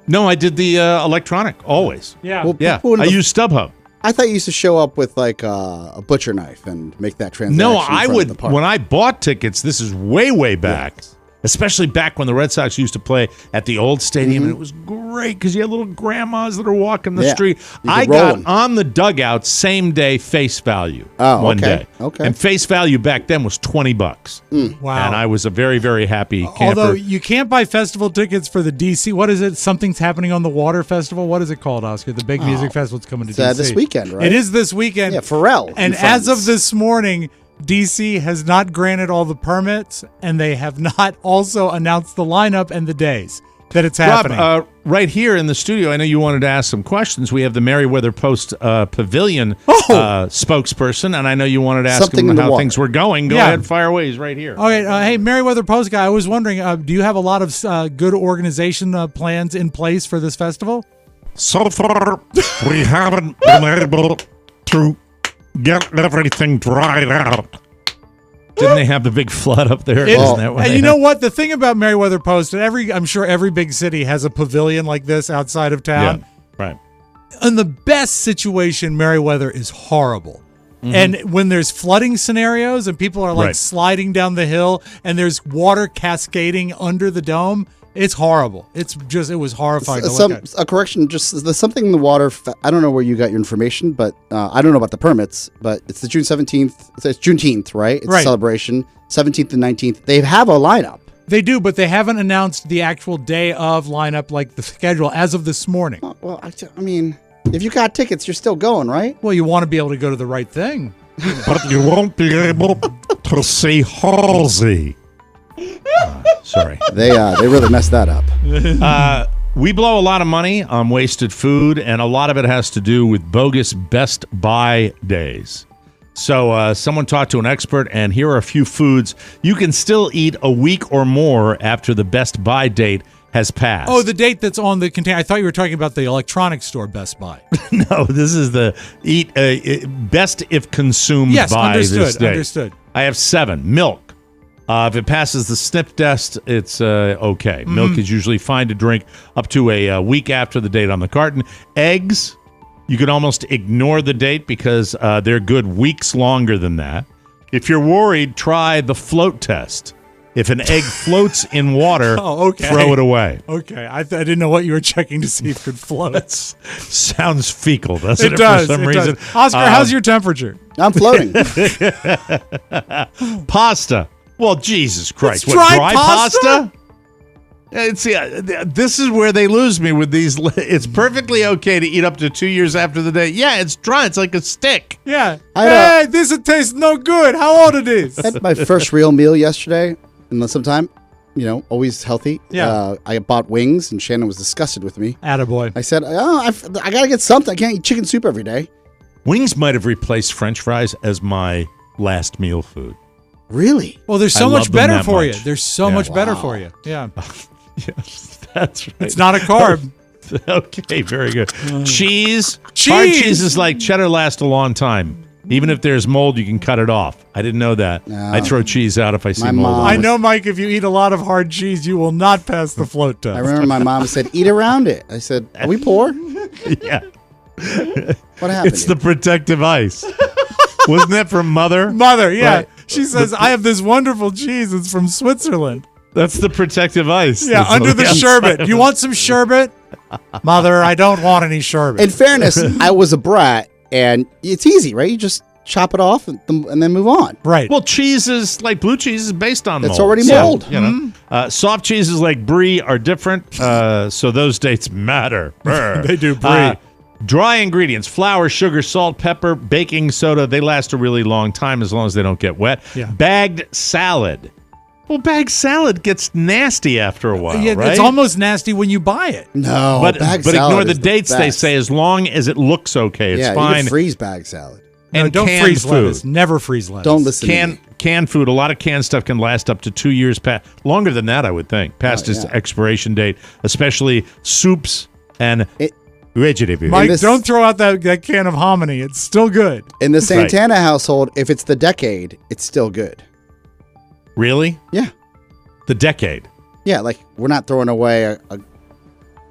No, I did the electronic, always. Yeah. Well, Yeah, people in I the- use StubHub. I thought you used to show up with like a butcher knife and make that transaction. No, in I front of would. the park. When I bought tickets, this is way back. Yes. Especially back when the Red Sox used to play at the old stadium, and it was great because you had little grandmas that are walking the Yeah. street. You I could roll got 'em. on the dugout same day face value. Oh, one okay. day. Okay. And face value back then was $20. Wow. And I was a very, very happy camper. Although you can't buy festival tickets for the DC. What is it? Something's Happening on the Water Festival. What is it called, Oscar? The big music festival that's coming to It's DC. this weekend, right? It is this weekend. Yeah, Pharrell. And and as of friends. this morning, DC has not granted all the permits, and they have not also announced the lineup and the days that it's happening. Rob, right here in the studio, I know you wanted to ask some questions. We have the Meriwether Post Pavilion spokesperson, and I know you wanted to ask him how things were going. Go ahead, fire away. He's right here. Okay, hey, Meriwether Post guy, I was wondering, do you have a lot of good organization plans in place for this festival? So far, we haven't been able to get everything dried out. Didn't they have the big flood up there? And you know what? The thing about Meriwether Post, I'm sure every big city has a pavilion like this outside of town. Yeah, right. In the best situation, Meriwether is horrible. Mm-hmm. And when there's flooding scenarios and people are like sliding down the hill and there's water cascading under the dome, it's horrible. It was horrifying to look at. A correction, just there's something in the water. I don't know where you got your information, but I don't know about the permits, but it's the June 17th. It's Juneteenth, right? It's a celebration. 17th and 19th. They have a lineup. They do, but they haven't announced the actual day of lineup, like the schedule, as of this morning. Well, I mean, if you got tickets, you're still going, right? Well, you want to be able to go to the right thing. But you won't be able to see Halsey. Sorry. They really messed that up. We blow a lot of money on wasted food, and a lot of it has to do with bogus Best Buy days. So someone talked to an expert, and here are a few foods you can still eat a week or more after the Best Buy date has passed. Oh, the date that's on the container. I thought you were talking about the electronics store Best Buy. No, this is the best if consumed by this date. Understood. I have 7. Milk. If it passes the snip test, it's okay. Mm-hmm. Milk is usually fine to drink up to a week after the date on the carton. Eggs, you can almost ignore the date because they're good weeks longer than that. If you're worried, try the float test. If an egg floats in water, throw it away. Okay, I didn't know what you were checking to see if it could float. Sounds fecal, doesn't it? Does. For some reason. Does. Oscar, how's your temperature? I'm floating. Pasta. Well, Jesus Christ. It's dry pasta? This is where they lose me with these. It's perfectly okay to eat up to 2 years after the date. Yeah, it's dry. It's like a stick. Yeah. Hey, this tastes no good. How old it is? I had my first real meal yesterday in some time. Always healthy. Yeah. I bought wings, and Shannon was disgusted with me. Attaboy. I said, I got to get something. I can't eat chicken soup every day. Wings might have replaced French fries as my last meal food. Really? Well, they're so much better for you. They're so much better for you. Yeah. Yes, that's right. It's not a carb. Okay, very good. Cheese. Hard cheeses like cheddar last a long time. Even if there's mold, you can cut it off. I didn't know that. No. I throw cheese out if I see mold. I know, Mike, if you eat a lot of hard cheese, you will not pass the float test. I remember my mom said, eat around it. I said, are we poor? Yeah. What happened? It's the protective ice. Wasn't that from Mother? Mother, yeah. Right. She says, I have this wonderful cheese. It's from Switzerland. That's the protective ice. Yeah, under the sherbet. You want some sherbet? Mother, I don't want any sherbet. In fairness, I was a brat, and it's easy, right? You just chop it off and then move on. Right. Well, cheese is like blue cheese is based on mold. It's already mold. So, soft cheeses like brie are different, so those dates matter. They do, brie. Dry ingredients, flour, sugar, salt, pepper, baking soda, they last a really long time as long as they don't get wet. Yeah. Bagged salad. Well, bagged salad gets nasty after a while, right? It's almost nasty when you buy it. No, but ignore the dates. The they say as long as it looks okay, it's fine. You can freeze bagged salad. And don't freeze lettuce. Never freeze lettuce. Don't listen to me. Canned food, a lot of canned stuff can last up to 2 years, longer than that, I would think, past its expiration date, especially soups and vegetables. Mike, don't throw out that can of hominy. It's still good. In the Santana household, if it's the decade, it's still good. Really? Yeah. The decade? Yeah, like we're not throwing away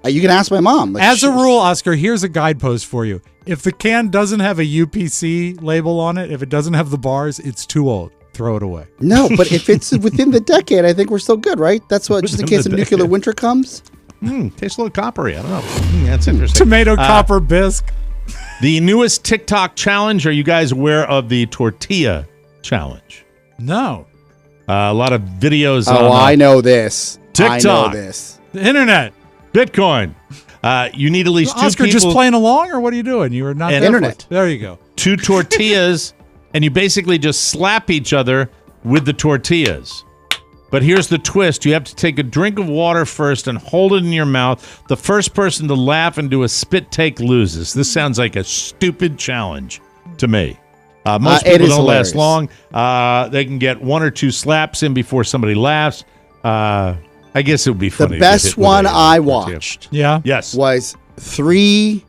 you can ask my mom. Like, As a rule, Oscar, here's a guidepost for you. If the can doesn't have a UPC label on it, if it doesn't have the bars, it's too old. Throw it away. No, but if it's within the decade, I think we're still good, right? That's what, just in case a nuclear winter comes. Tastes a little coppery. I don't know. That's interesting. Tomato copper bisque. The newest TikTok challenge. Are you guys aware of the tortilla challenge? No. A lot of videos on I know this. TikTok. I know this. The internet. Bitcoin. You need at least two Oscar, people. just playing along, or what are you doing? You were not internet. There you go. 2 tortillas and you basically just slap each other with the tortillas. But here's the twist. You have to take a drink of water first and hold it in your mouth. The first person to laugh and do a spit take loses. This sounds like a stupid challenge to me. Most people don't last long. They can get one or two slaps in before somebody laughs. I guess it would be funny. The best one I watched was 3,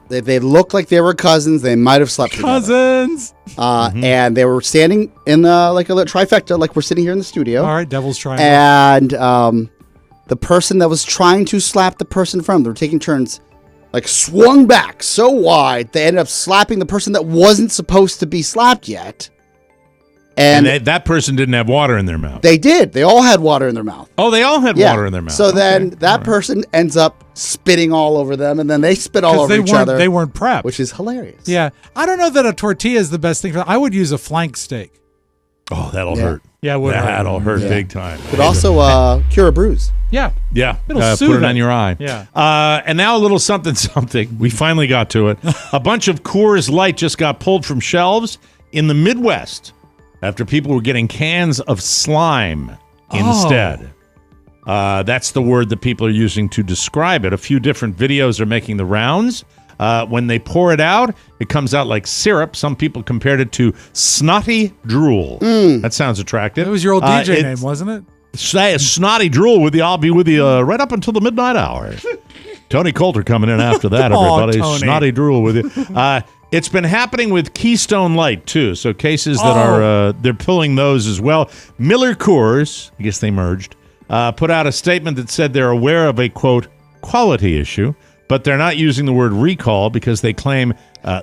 they looked like they were cousins. They might have slept Cousins! And they were standing in a little trifecta, like we're sitting here in the studio. All right, Devil's Triangle. And the person that was trying to slap the person from, they were taking turns, swung back so wide, they ended up slapping the person that wasn't supposed to be slapped yet. And that person didn't have water in their mouth. They did. They all had water in their mouth. Oh, they all had water in their mouth. So then that person ends up spitting all over them, and then they spit all over each other. They weren't prepped. Which is hilarious. Yeah. I don't know that a tortilla is the best thing. I would use a flank steak. Oh, that'll hurt. Yeah, it would that'll hurt big time. But also cure a bruise. Yeah. Yeah. It'll soothe put it on your eye. Yeah. And now a little something. We finally got to it. A bunch of Coors Light just got pulled from shelves in the Midwest after people were getting cans of slime instead. That's the word that people are using to describe it. A few different videos are making the rounds. When they pour it out, it comes out like syrup. Some people compared it to snotty drool. That sounds attractive. It was your old DJ name, wasn't it? Say snotty drool with you. I'll be with you right up until the midnight hour. Tony Coulter coming in after that, everybody. Tony. Snotty drool with you. It's been happening with Keystone Light, too. So cases that are, they're pulling those as well. Miller Coors, I guess they merged, put out a statement that said they're aware of a, quote, quality issue, but they're not using the word recall because they claim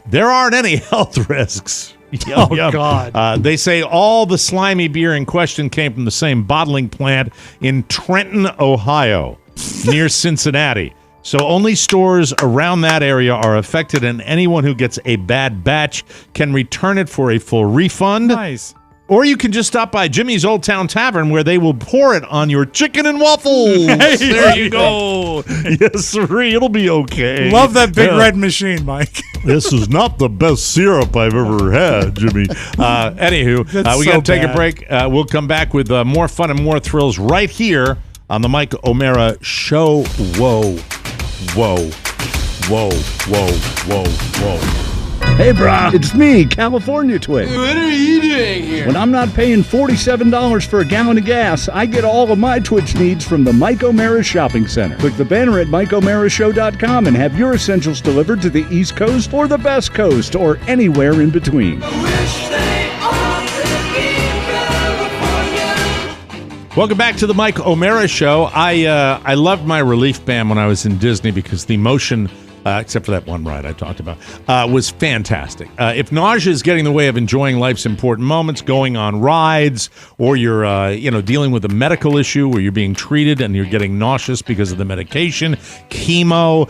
there aren't any health risks. God. They say all the slimy beer in question came from the same bottling plant in Trenton, Ohio, near Cincinnati. So only stores around that area are affected, and anyone who gets a bad batch can return it for a full refund. Nice. Or you can just stop by Jimmy's Old Town Tavern, where they will pour it on your chicken and waffles. There you go. Yes, sir. It'll be okay. Love that big red machine, Mike. This is not the best syrup I've ever had, Jimmy. Anywho, we got to take a break. We'll come back with more fun and more thrills right here on the Mike O'Mara Show. Whoa. Whoa, whoa, whoa, whoa, whoa. Hey, brah, it's me, California Twig. What are you doing here? When I'm not paying $47 for a gallon of gas, I get all of my Twitch needs from the Mike O'Mara Shopping Center. Click the banner at MikeO'MaraShow.com and have your essentials delivered to the East Coast or the Best Coast or anywhere in between. Welcome back to the Mike O'Mara Show. I loved my relief band when I was in Disney because the motion, except for that one ride I talked about, was fantastic. If nausea is getting in the way of enjoying life's important moments, going on rides, or you're dealing with a medical issue where you're being treated and you're getting nauseous because of the medication, chemo,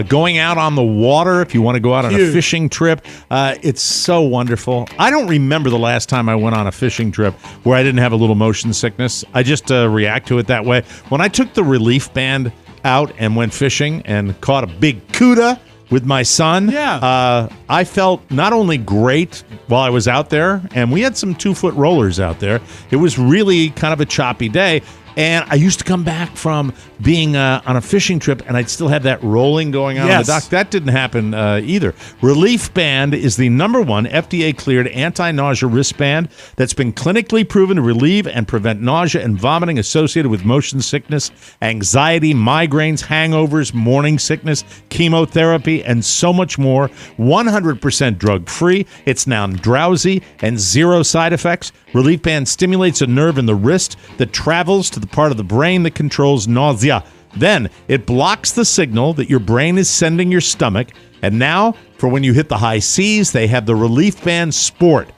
going out on the water if you want to go out on a fishing trip, it's so wonderful. I don't remember the last time I went on a fishing trip where I didn't have a little motion sickness. I just react to it that way. When I took the relief band out and went fishing and caught a big cuda with my son. I felt not only great while I was out there, and we had some 2-foot rollers out there. It was really kind of a choppy day. And I used to come back from being on a fishing trip, and I'd still have that rolling going on in the dock. That didn't happen either. Relief Band is the #1 FDA-cleared anti-nausea wristband that's been clinically proven to relieve and prevent nausea and vomiting associated with motion sickness, anxiety, migraines, hangovers, morning sickness, chemotherapy, and so much more. 100% drug-free. It's non-drowsy and 0 side effects. Relief Band stimulates a nerve in the wrist that travels to the part of the brain that controls nausea. Then it blocks the signal that your brain is sending your stomach. And now, for when you hit the high seas, they have the Relief Band Sport.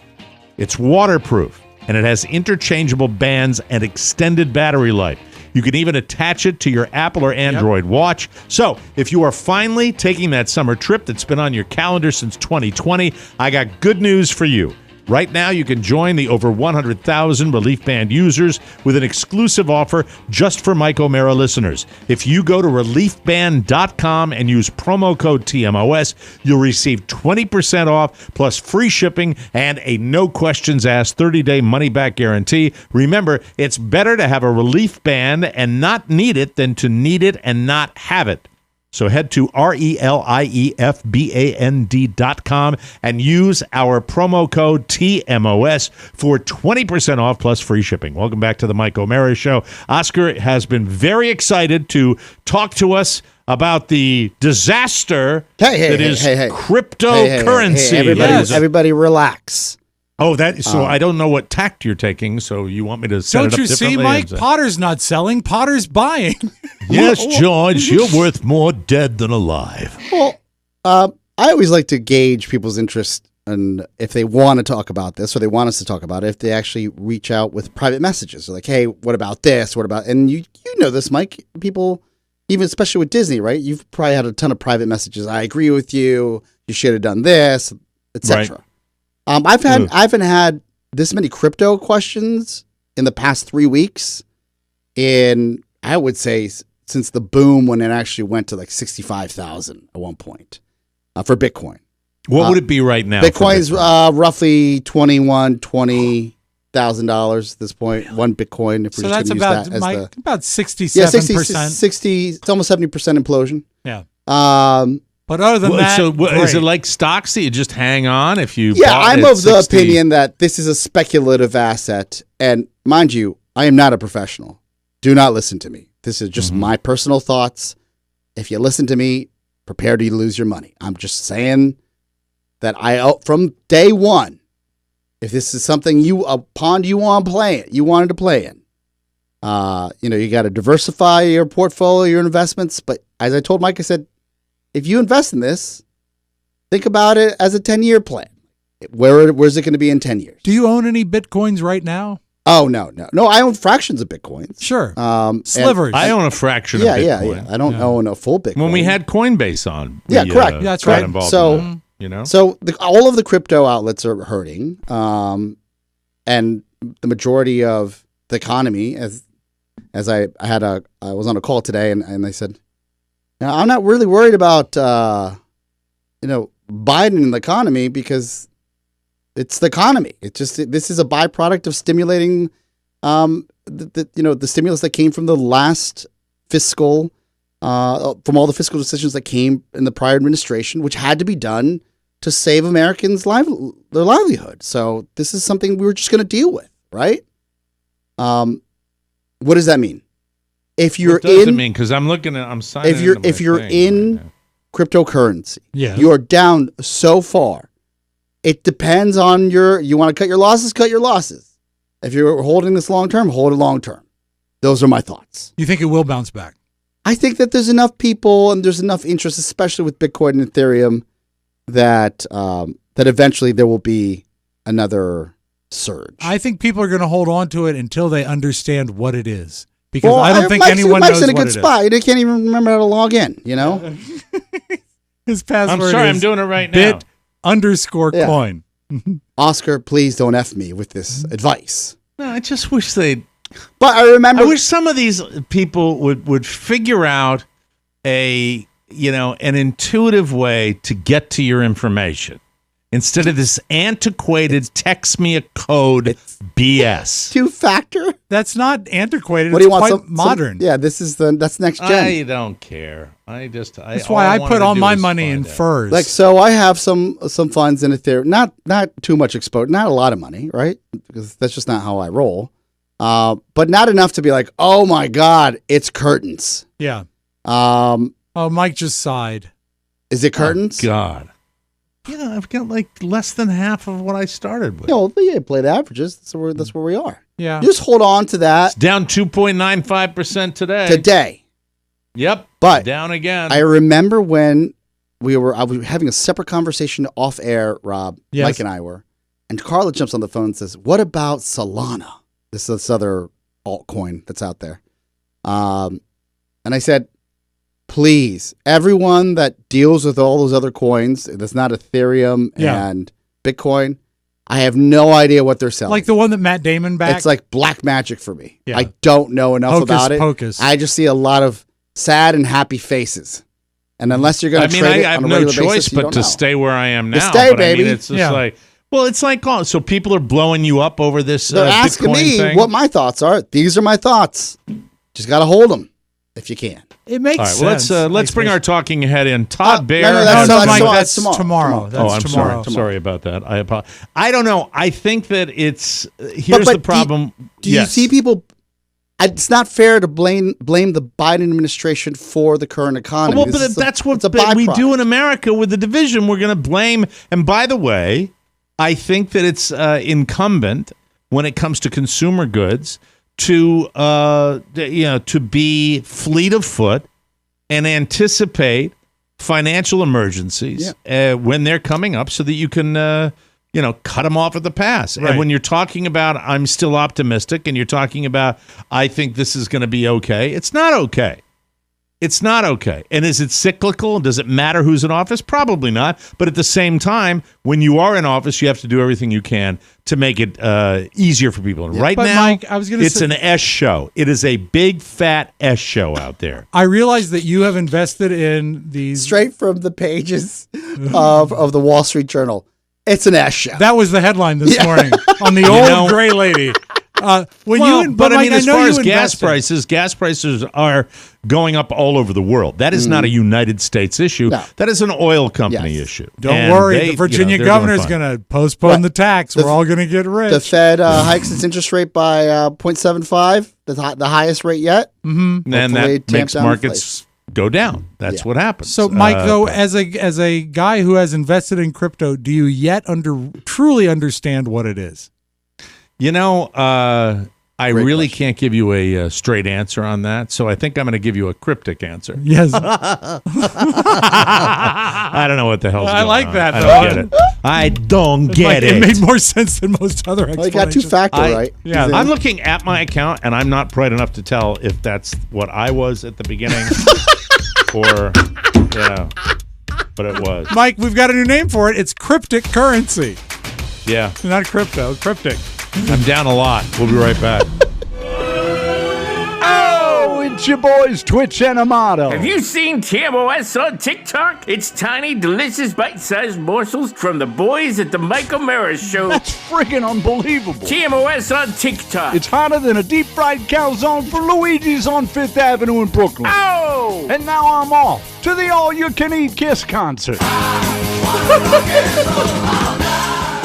It's waterproof, and it has interchangeable bands and extended battery life. You can even attach it to your Apple or Android watch. So, if you are finally taking that summer trip that's been on your calendar since 2020, I got good news for you. Right now, you can join the over 100,000 Relief Band users with an exclusive offer just for Mike O'Mara listeners. If you go to reliefband.com and use promo code TMOS, you'll receive 20% off plus free shipping and a no-questions-asked 30-day money-back guarantee. Remember, it's better to have a Relief Band and not need it than to need it and not have it. So head to reliefband.com and use our promo code TMOS for 20% off plus free shipping. Welcome back to the Mike O'Mara Show. Oscar has been very excited to talk to us about the disaster that is cryptocurrency. Everybody relax. Oh, I don't know what tact you're taking, so you want me to set it up Don't you differently? see, Mike? Potter's not selling, Potter's buying. Yes, George, you're worth more dead than alive. Well, I always like to gauge people's interest, and if they want to talk about this or they want us to talk about it, if they actually reach out with private messages. They're like, hey, what about this? What about, and you know this, Mike, people, even especially with Disney, right? You've probably had a ton of private messages. I agree with you. You should have done this, etc. Right. I haven't had this many crypto questions in the past 3 weeks in, I would say, since the boom when it actually went to like 65,000 at one point for Bitcoin. What would it be right now? Bitcoin's roughly $20,000 at this point. One Bitcoin, if we're just going to use that as about 67%. 60, it's almost 70% implosion. Yeah. But other than that, is it like stocks that you just hang on if you? Yeah, I'm of the opinion that this is a speculative asset, and mind you, I am not a professional. Do not listen to me. This is just my personal thoughts. If you listen to me, prepare to lose your money. I'm just saying that from day one, if this is something a pond you wanted to play in, you got to diversify your portfolio, your investments. But as I told Mike, I said, if you invest in this, think about it as a 10-year plan. Where's it going to be in 10 years? Do you own any Bitcoins right now? Oh, no. I own fractions of Bitcoins. Sure. Slivers. I own a fraction of Bitcoin. Yeah. I don't own a full Bitcoin. When we had Coinbase on. Correct. That's right. So, so all of the crypto outlets are hurting. And the majority of the economy, as I was on a call today and they said, now, I'm not really worried about, Biden in the economy because it's the economy. It's just this is a byproduct of stimulating, the stimulus that came from the last from all the fiscal decisions that came in the prior administration, which had to be done to save Americans' their livelihood. So this is something we were just going to deal with, right? What does that mean? If you're because I'm signing. If you're in right cryptocurrency, yeah, you are down so far. It depends on you want to cut your losses. If you're holding this long term, hold it long term. Those are my thoughts. You think it will bounce back? I think that there's enough people and there's enough interest, especially with Bitcoin and Ethereum, that that eventually there will be another surge. I think people are going to hold on to it until they understand what it is. Because I don't think anyone knows in a good spot. They can't even remember how to log in, His password I'm sorry, I'm doing it right now. Bit_coin. Oscar, please don't F me with this advice. No, I just wish they'd... But I wish some of these people would figure out an intuitive way to get to your information. Instead of this antiquated text me a code BS. Two-factor? That's not antiquated. What do you want? Quite modern. That's next gen. I don't care. That's why I put all my money in furs. So I have some funds in Ethereum. Not too much exposure. Not a lot of money, right? Because that's just not how I roll. But not enough to be like, oh my God, it's curtains. Yeah. Mike just sighed. Is it curtains? Oh, God. Yeah, I've got like less than half of what I started with. Play the averages. That's where we are. Yeah. You just hold on to that. It's down 2.95% today. Today. Yep. But down again. I remember when I was having a separate conversation off air, Rob, yes. Mike and I were, and Carla jumps on the phone and says, what about Solana? This other altcoin that's out there. And I said, please, everyone that deals with all those other coins, that's not Ethereum and Bitcoin, I have no idea what they're selling. Like the one that Matt Damon backed? It's like black magic for me. Yeah. I don't know enough about it. Hocus. I just see a lot of sad and happy faces. And unless you're going to trade it I on have a regular no choice basis, you but don't to know. stay where I am now. To stay, but baby. It's just like, well, it's like, so people are blowing you up over this They're asking Bitcoin me thing? what my thoughts are. These are my thoughts. Just got to hold them if you can. It makes All right, sense. well, let's bring our talking head in. Todd Bear. no, has- that's tomorrow. That's I'm tomorrow. sorry about that. I apologize. I don't know. I think that it's here's the problem. Do you see people? It's not fair to blame the Biden administration for the current economy. Well, but that's what we do in America with the division. We're going to blame. And by the way, I think that it's incumbent when it comes to consumer goods to be fleet of foot and anticipate financial emergencies when they're coming up, so that you can cut them off at the pass. Right. And when you're talking about I'm still optimistic, and you're talking about I think this is going to be okay, it's not okay. It's not okay. And is it cyclical? Does it matter who's in office? Probably not. But at the same time, when you are in office, you have to do everything you can to make it easier for people. And right But now, Mike, I was gonna it's say- an S show. It is a big, fat S show out there. I realize that you have invested in these. Straight from the pages of the Wall Street Journal. It's an ass show. That was the headline this morning on the old gray lady. As far as gas prices are going up all over the world. That is not a United States issue. No. That is an oil company issue. Don't worry, the Virginia governor is going to postpone the tax. We're all going to get rich. The Fed hikes its interest rate by 0.75, the highest rate yet. Mm-hmm. And Hopefully that makes markets go down. That's what happens. So, Mike, though, as a guy who has invested in crypto, do you yet truly understand what it is? I really can't give you a straight answer on that, so I think I'm going to give you a cryptic answer. Yes. I don't know what the hell's going on. I like that, I though. don't get it. I don't get it. It made more sense than most other explanations. Well, you got two-factor, right? Yeah, I'm looking at my account, and I'm not bright enough to tell if that's what I was at the beginning or, but it was. Mike, we've got a new name for it. It's cryptic currency. Yeah. Not crypto, cryptic. I'm down a lot. We'll be right back. Oh, it's your boys, Twitch and Amato. Have you seen TMOS on TikTok? It's tiny, delicious, bite-sized morsels from the boys at the Mike O'Mara Show. That's friggin' unbelievable. TMOS on TikTok. It's hotter than a deep-fried calzone for Luigi's on 5th Avenue in Brooklyn. Oh! And now I'm off to the all-you-can-eat Kiss concert.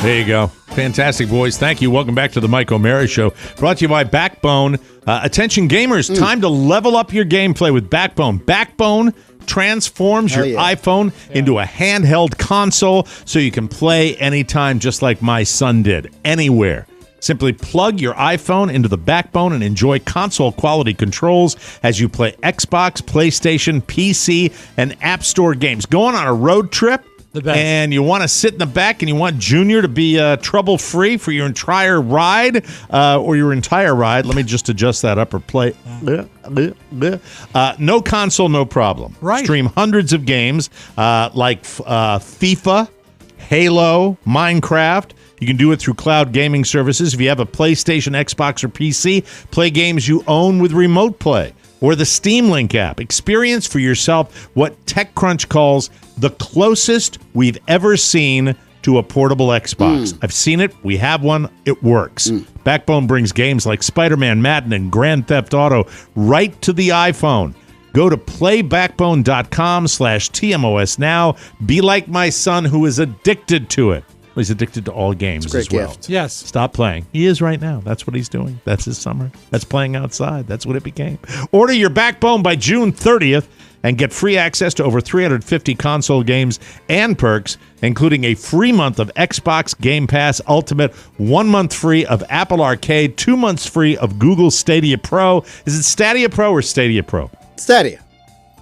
There you go. Fantastic, boys. Thank you. Welcome back to the Mike O'Mara Show. Brought to you by Backbone. Attention gamers, time to level up your gameplay with Backbone. Backbone transforms your iPhone into a handheld console so you can play anytime, just like my son did, anywhere. Simply plug your iPhone into the Backbone and enjoy console-quality controls as you play Xbox, PlayStation, PC, and App Store games. Going on a road trip, and you want to sit in the back and you want Junior to be trouble-free for your entire ride, or your entire ride. Let me just adjust that upper plate. No console, no problem. Right. Stream hundreds of games like FIFA, Halo, Minecraft. You can do it through cloud gaming services. If you have a PlayStation, Xbox, or PC, play games you own with Remote Play or the Steam Link app. Experience for yourself what TechCrunch calls the closest we've ever seen to a portable Xbox. I've seen it. We have one. It works. Backbone brings games like Spider-Man, Madden, and Grand Theft Auto right to the iPhone. Go to playbackbone.com/TMOS now. Be like my son who is addicted to it. He's addicted to all games as well. Gift. Yes. Stop playing. He is right now. That's what he's doing. That's his summer. That's playing outside. That's what it became. Order your Backbone by June 30th and get free access to over 350 console games and perks, including a free month of Xbox Game Pass Ultimate, 1 month free of Apple Arcade, 2 months free of Google Stadia Pro. Is it Stadia Pro or Stadia Pro? Stadia.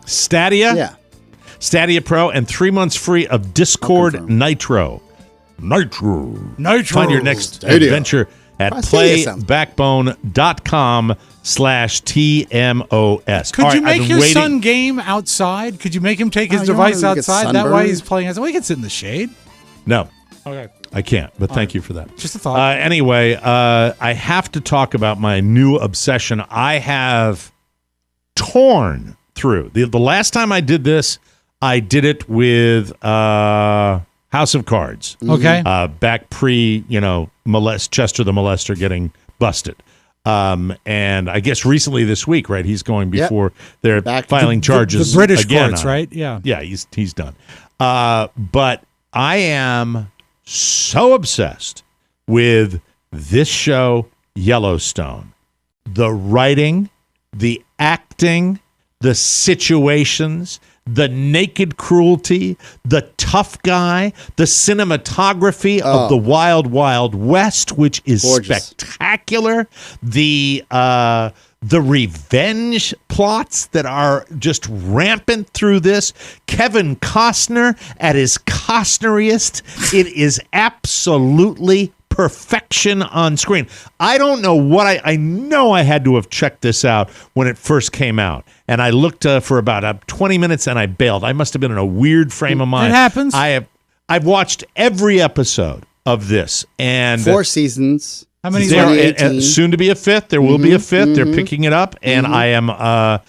Stadia? Yeah. Stadia Pro, and 3 months free of Discord Nitro. Nitro. Find your next adventure at playbackbone.com/TMOS. Could you make your son game outside? Could you make him take his device outside? That way he's playing outside. Well, he can sit in the shade. No. Okay. I can't, but thank you for that. Just a thought. Anyway, I have to talk about my new obsession. I have torn through. The last time I did this, I did it with House of Cards. Okay. Back pre, Chester the Molester getting busted. And I guess recently this week, right? He's going before they're filing charges. The British again courts, right? Yeah. Yeah, he's done. But I am so obsessed with this show, Yellowstone. The writing, the acting, the situations, the naked cruelty, the tough guy, the cinematography of the Wild Wild West, which is spectacular. The revenge plots that are just rampant through this. Kevin Costner at his Costneriest. It is absolutely perfection on screen. I don't know what I know I had to have checked this out when it first came out. And I looked for about 20 minutes and I bailed. I must have been in a weird frame of mind. It happens. I've watched every episode of this. And 4 seasons. How many? Soon to be a 5th. There will be a 5th. They're picking it up. And I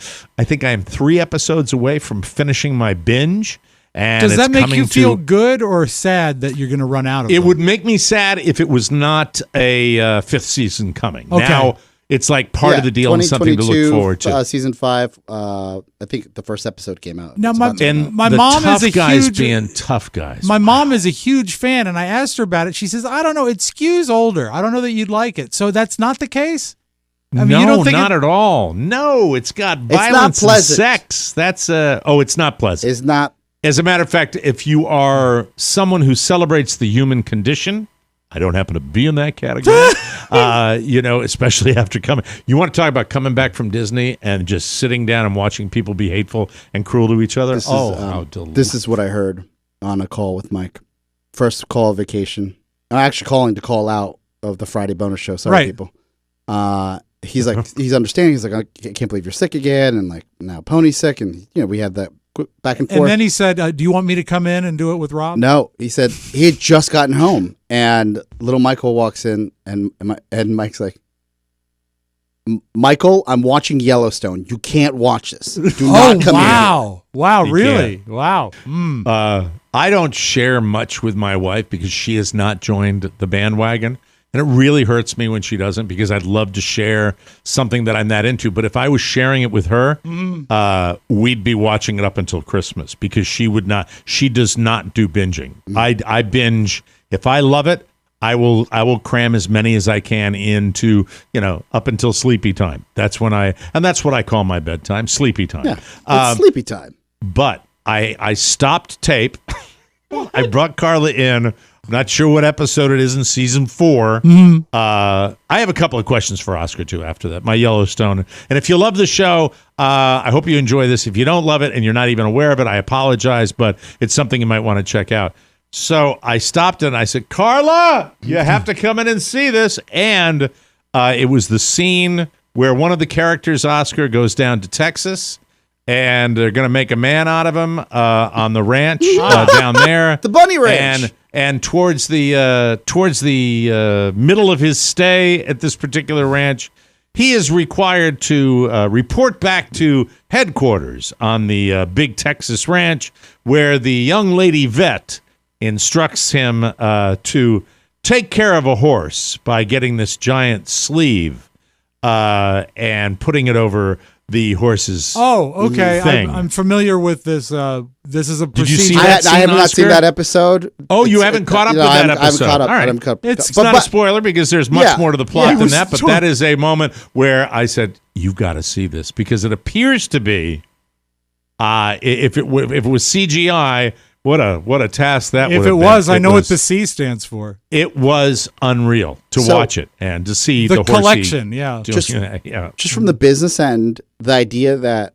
think I am 3 episodes away from finishing my binge. And does that make you feel good or sad that you're going to run out of it? It would make me sad if it was not a 5th season coming. Okay. Now, it's like part of the deal and something to look forward to. Season 5, I think the first episode came out. Now, my the mom tough is a guys huge being tough guys. My mom is a huge fan, and I asked her about it. She says, "I don't know. It skews older. I don't know that you'd like it." So that's not the case. I mean, no, you don't think not at all. No, it's got violence not pleasant. and sex. That's it's not pleasant. It's not. As a matter of fact, if you are someone who celebrates the human condition, I don't happen to be in that category. Especially after coming. You want to talk about coming back from Disney and just sitting down and watching people be hateful and cruel to each other? How delicious. This is what I heard on a call with Mike. First call of vacation. I'm actually calling to call out of the Friday bonus show. Sorry, people. He's like, he's understanding. He's like, I can't believe you're sick again. And like, now Pony's sick. And, we had that back and forth. And then he said, do you want me to come in and do it with Rob? No, he said he had just gotten home, and little Michael walks in, and Mike's like, Michael, I'm watching Yellowstone. You can't watch this. Do not come wow. in. Wow, You really? can't. Wow. I don't share much with my wife because she has not joined the bandwagon. And it really hurts me when she doesn't, because I'd love to share something that I'm that into. But if I was sharing it with her, we'd be watching it up until Christmas, because she does not do binging. I binge. If I love it, I will cram as many as I can into, up until sleepy time. That's what I call my bedtime, sleepy time. Yeah, it's sleepy time. But I stopped tape. I brought Carla in. I'm not sure what episode it is in season 4. I have a couple of questions for Oscar, too, after that. My Yellowstone. And if you love the show, I hope you enjoy this. If you don't love it and you're not even aware of it, I apologize, but it's something you might want to check out. So I stopped and I said, Carla, you have to come in and see this. And it was the scene where one of the characters, Oscar, goes down to Texas, and they're going to make a man out of him on the ranch down there. The Bunny Ranch. And towards the middle of his stay at this particular ranch, he is required to report back to headquarters on the big Texas ranch, where the young lady vet instructs him to take care of a horse by getting this giant sleeve and putting it over the horse's okay. thing. I'm familiar with this. This is a Did you procedure. see that I have not Oscar? seen that episode. Oh, you haven't caught up with that episode? I haven't caught up. All right. I haven't caught up. It's not a spoiler, because there's much more to the plot than that, but true. that is a moment where I said, you've got to see this, because it appears to be, if it was CGI, what a task that would have been. If it was, I know what the C stands for. It was unreal to watch it and to see the horsey collection, Just from the business end, the idea that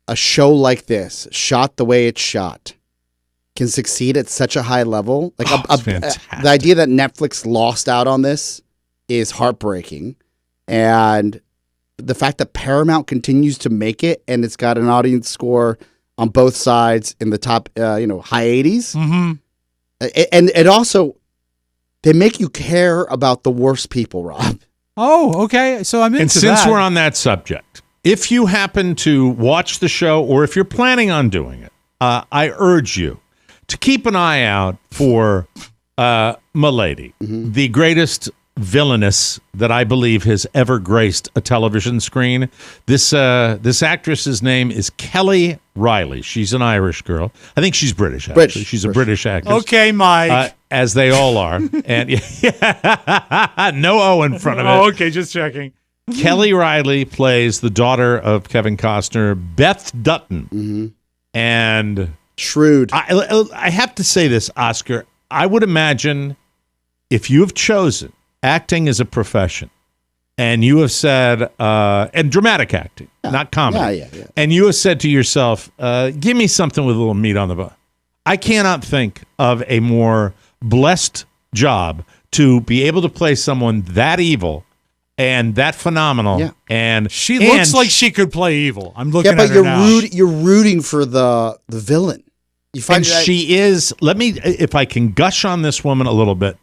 a show like this, shot the way it's shot, can succeed at such a high level. Like the idea that Netflix lost out on this is heartbreaking. And the fact that Paramount continues to make it, and it's got an audience score on both sides in the top, high 80s. Mm-hmm. And it also, they make you care about the worst people, Rob. Oh, okay. So I'm into And since that. we're on that subject, if you happen to watch the show or if you're planning on doing it, I urge you to keep an eye out for Milady, the greatest villainess that I believe has ever graced a television screen. This actress's name is Kelly Riley. She's an Irish girl. I think she's British, actually. She's a British actress. Okay, Mike. As they all are. And no O in front of it. Oh, okay, just checking. Kelly Riley plays the daughter of Kevin Costner, Beth Dutton. And shrewd. I have to say this, Oscar. I would imagine if you have chosen acting as a profession and you have said, and dramatic acting, not comedy, Yeah. and you have said to yourself, give me something with a little meat on the bone. I cannot think of a more blessed job to be able to play someone that evil and that phenomenal. Yeah. And She looks like she could play evil. I'm looking Yeah, but at her now. you're rooting for the villain. You find And she is, let me, if I can gush on this woman a little bit,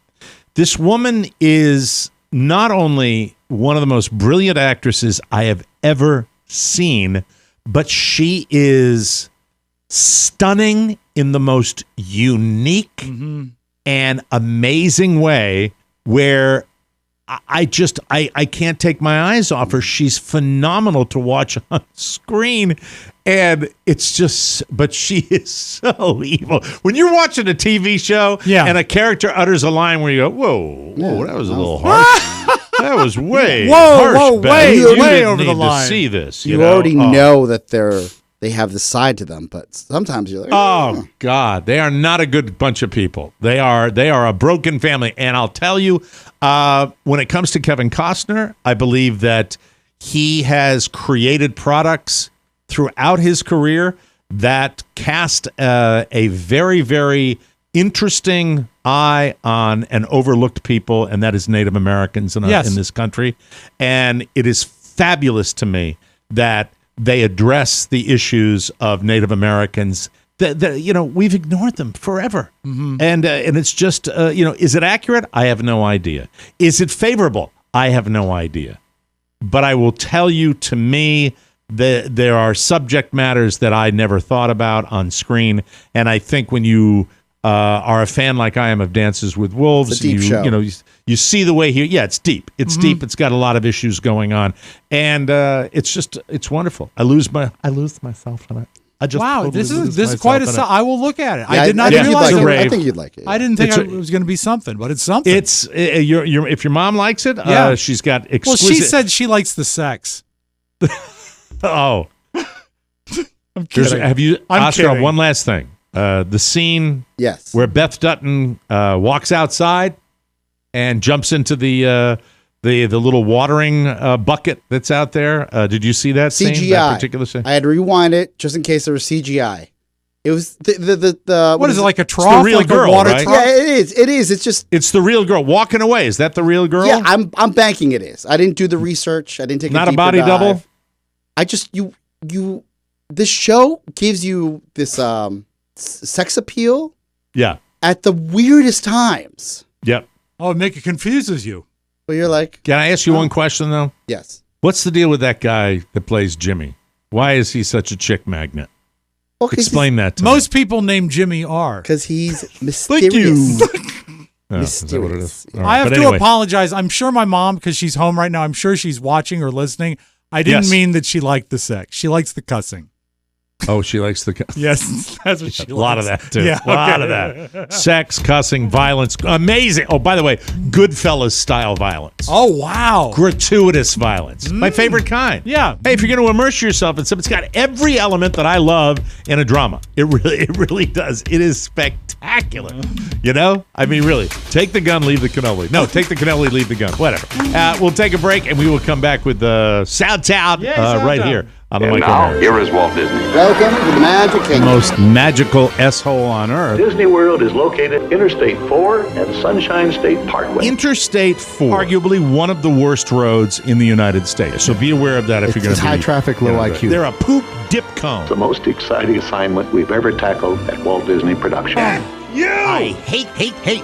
this woman is not only one of the most brilliant actresses I have ever seen, but she is stunning in the most unique and amazing way where I can't take my eyes off her. She's phenomenal to watch on screen. And it's just, but she is so evil. When you're watching a TV show and a character utters a line where you go, whoa, that was a little harsh. That was way harsh. Beth. You way didn't over the need to line. see this. You already know that they have the side to them, but sometimes you're like, oh God, they are not a good bunch of people. They are a broken family. And I'll tell you, when it comes to Kevin Costner, I believe that he has created products throughout his career that cast a very, very interesting eye on an overlooked people, and that is Native Americans in this country. And it is fabulous to me that they address the issues of Native Americans. That we've ignored them forever, and it's just is it accurate? I have no idea. Is it favorable? I have no idea. But I will tell you, to me, there are subject matters that I never thought about on screen, and I think when you are a fan like I am of Dances with Wolves, it's a deep show. You see the way it's deep. It's deep. It's got a lot of issues going on, and it's wonderful. I lose myself in it. Wow, totally this is quite a. I will look at it. Yeah, I did not realize it. I think you'd like it. I didn't think it was going to be something, but it's something. It's if your mom likes it, she's got exquisite. Well, she said she likes the sex. Oh, I'm kidding. Oscar? Kidding. One last thing. The scene, yes, where Beth Dutton walks outside and jumps into the little watering bucket that's out there. Did you see that CGI? Scene, that particular scene? I had to rewind it just in case there was CGI. It was the what is it, like a trough? The real like girl, a water right? trough? Yeah, it is. It is. It's just the real girl walking away. Is that the real girl? Yeah, I'm banking it is. I didn't do the research. I didn't take not a a body dive. double. I just this show gives you this sex appeal. Yeah. At the weirdest times. Yep. Oh, it confuses you. But you're like, can I ask you one question though? Yes. What's the deal with that guy that plays Jimmy? Why is he such a chick magnet? Well, explain that to Most people named Jimmy are. Because he's mysterious. Is that what it is? All right. I have But to anyway. apologize. I'm sure my mom, because she's home right now, I'm sure she's watching or listening. I didn't mean that she liked the sex. She likes the cussing. Oh, she likes the Yes, that's what she likes. A lot of that, too. Yeah, a lot of that. Sex, cussing, violence. Amazing. Oh, by the way, Goodfellas style violence. Oh, wow. Gratuitous violence. My favorite kind. Yeah. Hey, if you're going to immerse yourself in something, it's got every element that I love in a drama. It really does. It is spectacular. You know? I mean, really. Take the gun, leave the cannoli. No, take the cannoli, leave the gun. Whatever. We'll take a break, and we will come back with the Sound Town right here on the And Michael now, Mara. here is Walt Disney. Welcome to the Magic The Kingdom. most magical S-hole on earth. Disney World is located Interstate 4 and Sunshine State Parkway. Interstate 4, arguably one of the worst roads in the United States. So be aware of that if you're going to be high traffic, low IQ. They're a poop dip cone. The most exciting assignment we've ever tackled at Walt Disney Production. You! I hate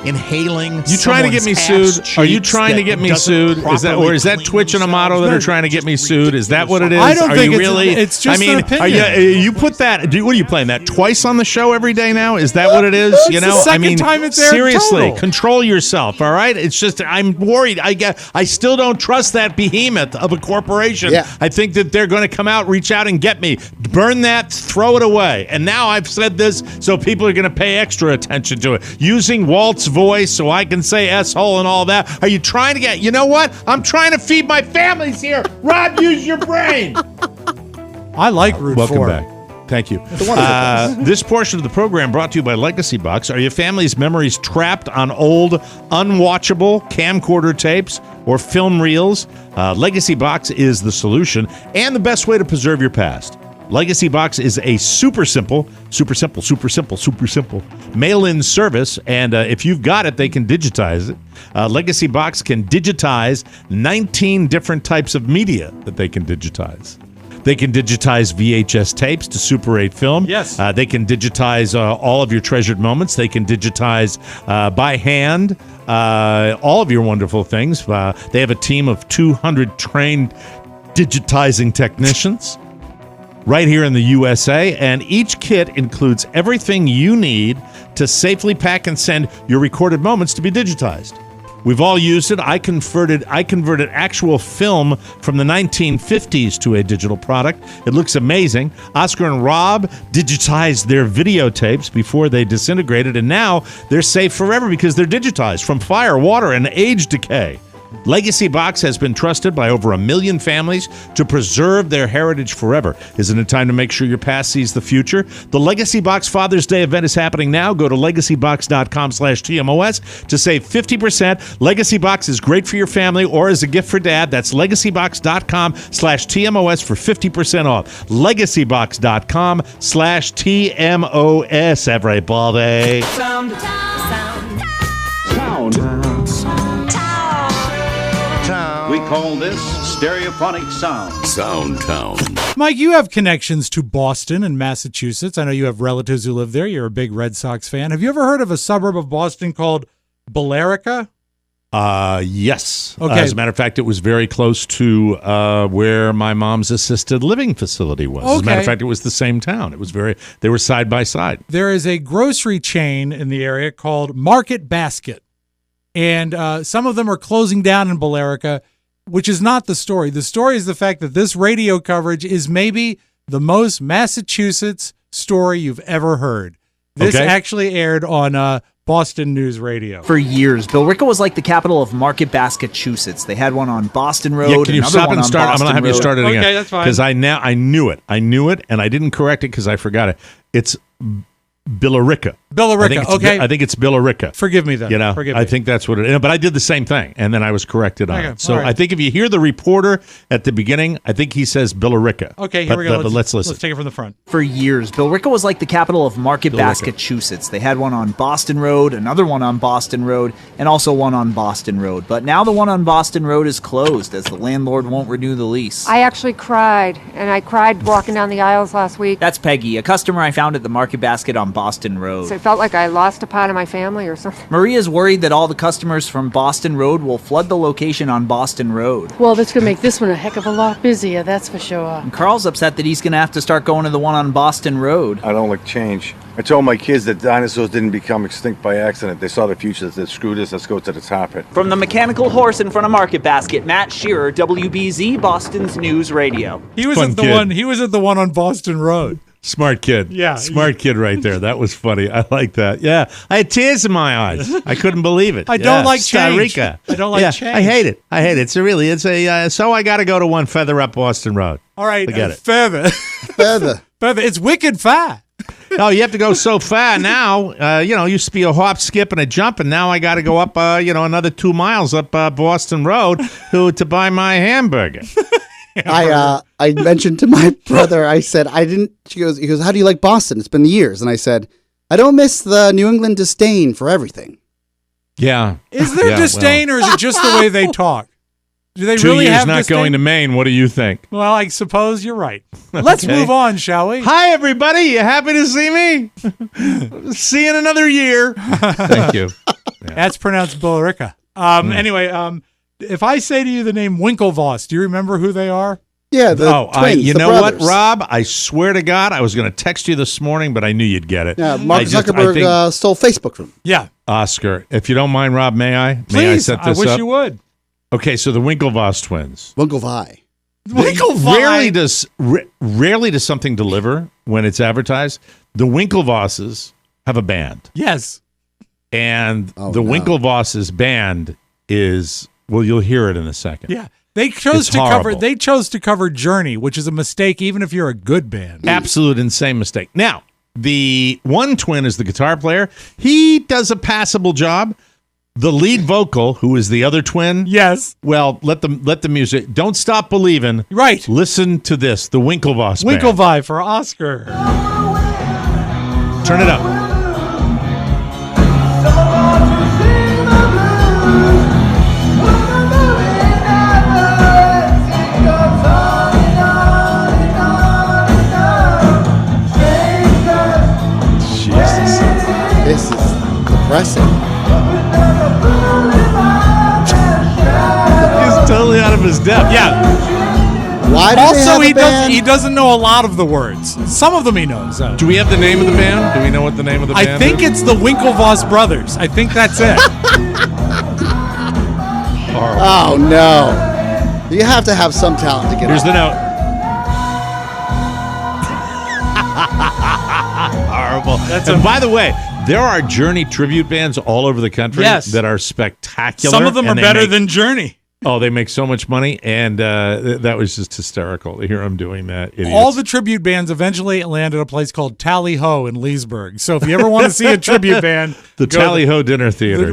inhaling. You trying to get me sued? Are you trying to get me sued? Is that Twitch and Amato that are trying to get me sued? Is that what it is? I don't think you really? It's just an opinion. You put that? What are you playing that twice on the show every day now? Is that what it is? It's the second time it's aired seriously, total. Control yourself. All right. It's just I'm worried. I still don't trust that behemoth of a corporation. Yeah. I think that they're going to come out, reach out, and get me. Burn that. Throw it away. And now I've said this, so people are going to pay extra attention to it. Using Walt's voice so I can say S-hole and all that. Are you trying to get... You know what? I'm trying to feed my families here. Rob, use your brain. I like Route 4. Welcome back. Thank you. This portion of the program brought to you by Legacy Box. Are your family's memories trapped on old, unwatchable camcorder tapes or film reels? Legacy Box is the solution and the best way to preserve your past. Legacy Box is a super simple mail-in service, and if you've got it, they can digitize it. Legacy Box can digitize 19 different types of media that they can digitize. They can digitize VHS tapes to Super 8 film. Yes. They can digitize all of your treasured moments. They can digitize by hand all of your wonderful things. They have a team of 200 trained digitizing technicians right here in the USA, and each kit includes everything you need to safely pack and send your recorded moments to be digitized. We've all used it. I converted actual film from the 1950s to a digital product. It looks amazing. Oscar and Rob digitized their videotapes before they disintegrated, and now they're safe forever because they're digitized from fire, water, and age decay. Legacy Box has been trusted by over 1 million families to preserve their heritage forever. Isn't it time to make sure your past sees the future? The Legacy Box Father's Day event is happening now. Go to legacybox.com/TMOS to save 50%. Legacy Box is great for your family or as a gift for dad. That's legacybox.com/TMOS for 50% off. legacybox.com/TMOS, everybody. Sound. We call this stereophonic sound. Soundtown. Mike, you have connections to Boston and Massachusetts. I know you have relatives who live there. You're a big Red Sox fan. Have you ever heard of a suburb of Boston called Billerica? Yes. Okay. As a matter of fact, it was very close to where my mom's assisted living facility was. As a matter of fact, it was the same town. They were side by side. There is a grocery chain in the area called Market Basket. And some of them are closing down in Billerica, which is not the story. The story is the fact that this radio coverage is maybe the most Massachusetts story you've ever heard. This actually aired on Boston News Radio. For years, Billerica was like the capital of Market Massachusetts. They had one on Boston Road. Yeah, can you stop and start? I'm going to have Road. you start it again. Okay, that's fine. Because I knew it, and I didn't correct it because I forgot it. It's Billerica. Okay. I think it's Billerica. Forgive me then. I think that's what it is. But I did the same thing, and then I was corrected on it. So right. I think if you hear the reporter at the beginning, I think he says Billerica. Okay, here we go. But let's listen. Let's take it from the front. For years, Billerica was like the capital of Market Massachusetts. They had one on Boston Road, another one on Boston Road, and also one on Boston Road. But now the one on Boston Road is closed as the landlord won't renew the lease. I actually cried, and I cried walking down the aisles last week. That's Peggy, a customer I found at the Market Basket on Boston Road. So it felt like I lost a part of my family or something. Maria's worried that all the customers from Boston Road will flood the location on Boston Road. Well, that's going to make this one a heck of a lot busier, that's for sure. And Carl's upset that he's going to have to start going to the one on Boston Road. I don't like change. I told my kids that dinosaurs didn't become extinct by accident. They saw the future. They said, screw this, let's go to the top of it. From the mechanical horse in front of Market Basket, Matt Shearer, WBZ, Boston's News Radio. He was at the one on Boston Road. Smart kid. Yeah. Smart kid right there. That was funny. I like that. Yeah. I had tears in my eyes. I couldn't believe it. I don't like Costa change. Rica. I don't like change. I hate it. So I got to go to one feather up Boston Road. All right. Forget it. Feather. It's wicked far. No, you have to go so far now. Used to be a hop, skip, and a jump, and now I got to go up, another 2 miles up Boston Road to buy my hamburger. I mentioned to my brother, I said, he goes, how do you like Boston? It's been years. And I said, I don't miss the New England disdain for everything. Yeah. Is there disdain or is it just the way they talk? Do they 2 really years have not this going thing? to Maine. What do you think? Well, I suppose you're right. Let's Okay. move on, shall we? Hi, everybody. You happy to see me? See you in another year. Thank you. That's pronounced Billerica. Anyway, if I say to you the name Winklevoss, do you remember who they are? Yeah, the twins, you the know brothers. what, Rob? I swear to God, I was going to text you this morning, but I knew you'd get it. Yeah, Mark I Zuckerberg think, stole Facebook from him. Yeah. Oscar, if you don't mind, Rob, may I? May I Please, set I this wish up? you would. Okay, so the Winklevoss twins. Winklevi. Rarely does something deliver when it's advertised. The Winklevosses have a band. Yes. And the Winklevosses band is, well, you'll hear it in a second. Yeah. They chose to cover Journey, which is a mistake even if you're a good band. Absolute insane mistake. Now, the one twin is the guitar player. He does a passable job. The lead vocal, who is the other twin. Yes. Well, let the music. Don't stop believing. Right. Listen to this. The Winklevoss band. Winklevi for Oscar. Turn it up. Jesus. This is depressing. He's totally out of his depth. Yeah. Why do Also, they have a band? he doesn't know a lot of the words. Some of them he knows. Do we have the name of the band? Do we know what the name of the band is? I think it's the Winklevoss brothers. I think that's it. Oh, no. You have to have some talent to get Here's on. the note. Horrible. And by the way, there are Journey tribute bands all over the country that are spectacular. Some of them are better than Journey. Oh, they make so much money, and that was just hysterical to hear them doing that. Idiots. All the tribute bands eventually land at a place called Tally Ho in Leesburg. So if you ever want to see a tribute band, the Tally Ho Dinner Theater.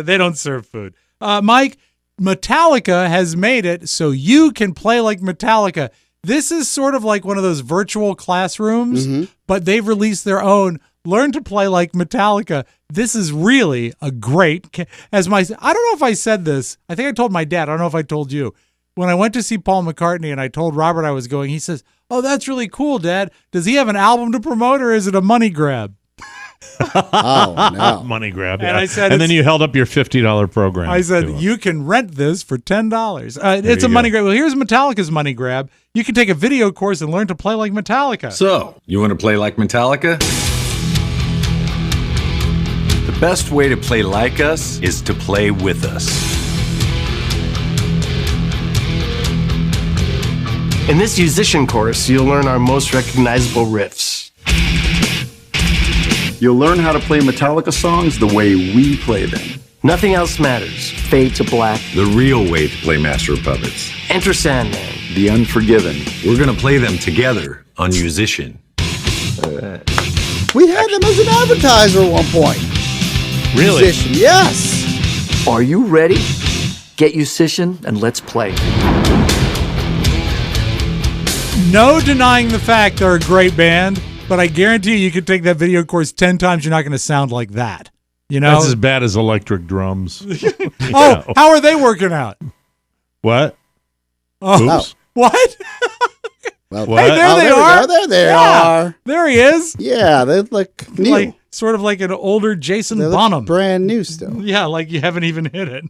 They don't serve food. Mike, Metallica has made it so you can play like Metallica. This is sort of like one of those virtual classrooms, but they've released their own Learn to Play Like Metallica. This is really a great, I don't know if I said this. I think I told my dad. I don't know if I told you. When I went to see Paul McCartney and I told Robert I was going, he says, "Oh, that's really cool, Dad. Does he have an album to promote or is it a money grab?" Oh, no. Money grab. And Yeah. I said, and then you held up your $50 program. I said, you can rent this for $10. It's a you money go. grab. Well, here's Metallica's money grab. You can take a video course and learn to play like Metallica. So, you want to play like Metallica? The best way to play like us is to play with us. In this musician course, you'll learn our most recognizable riffs. You'll learn how to play Metallica songs the way we play them. Nothing else matters. Fade to black. The real way to play Master of Puppets. Enter Sandman. The Unforgiven. We're going to play them together on Musician. We had them as an advertiser at one point. Really? Musician, yes. Are you ready? Get musician and let's play. No denying the fact they're a great band, but I guarantee you could take that video course 10 times. You're not going to sound like that. You know? That's as bad as electric drums. Oh, how are they working out? What? Oh, Oops. What? Well, What? Hey, there they are. There they Yeah. are. There he is. Yeah, they look new. Like sort of like an older Jason They look Bonham. brand new still. Yeah, like you haven't even hit it.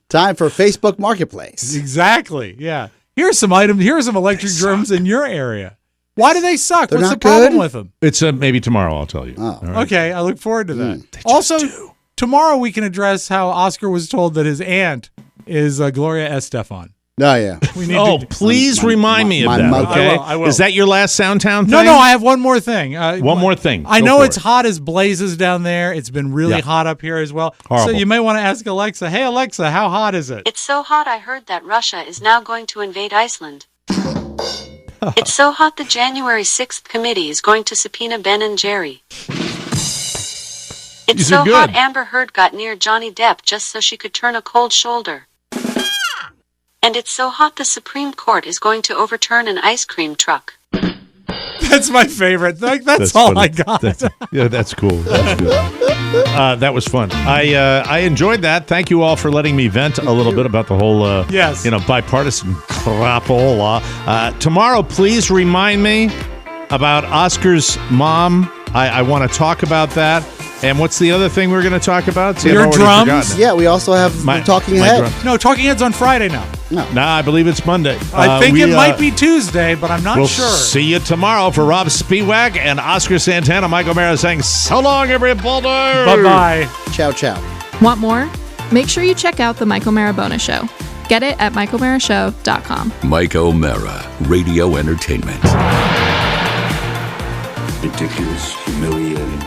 Time for Facebook Marketplace. Exactly. Yeah. Here's some items. Here's some electric drums in your area. Why do they suck? They're What's the not problem good? with them? It's maybe tomorrow. I'll tell you. Oh. All right. Okay, I look forward to that. Also, tomorrow we can address how Oscar was told that his aunt is Gloria Estefan. Oh, yeah. We need Please remind me of my that. mother. Okay. I will. Is that your last Soundtown thing? No, I have one more thing. One more thing. I Go know for it's it. hot as blazes down there. It's been really hot up here as well. Horrible. So you may want to ask Alexa, hey, Alexa, how hot is it? It's so hot I heard that Russia is now going to invade Iceland. It's so hot the January 6th committee is going to subpoena Ben and Jerry. It's These so are good. hot Amber Heard got near Johnny Depp just so she could turn a cold shoulder. And it's so hot the Supreme Court is going to overturn an ice cream truck. That's my favorite. Like, that's all funny. I got. That's cool. That's good. That was fun. I enjoyed that. Thank you all for letting me vent a little bit about the whole bipartisan crapola. Tomorrow, please remind me about Oscar's mom. I want to talk about that. And what's the other thing we're going to talk about? See, Your drums? Yeah, we also have Talking Head. No, Talking Head's on Friday now. No, I believe it's Monday. I think it might be Tuesday, but I'm not we'll sure. See you tomorrow for Rob Spiewak and Oscar Santana. Mike O'Mara saying so long, everybody. Bye-bye. Ciao, ciao. Want more? Make sure you check out the Mike O'Mara Bonus Show. Get it at MikeO'MaraShow.com. Mike O'Mara, Radio Entertainment. Ridiculous, humiliating,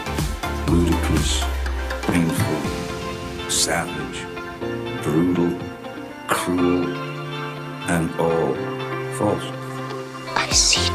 ludicrous, painful, savage, brutal, cruel, and all false. I see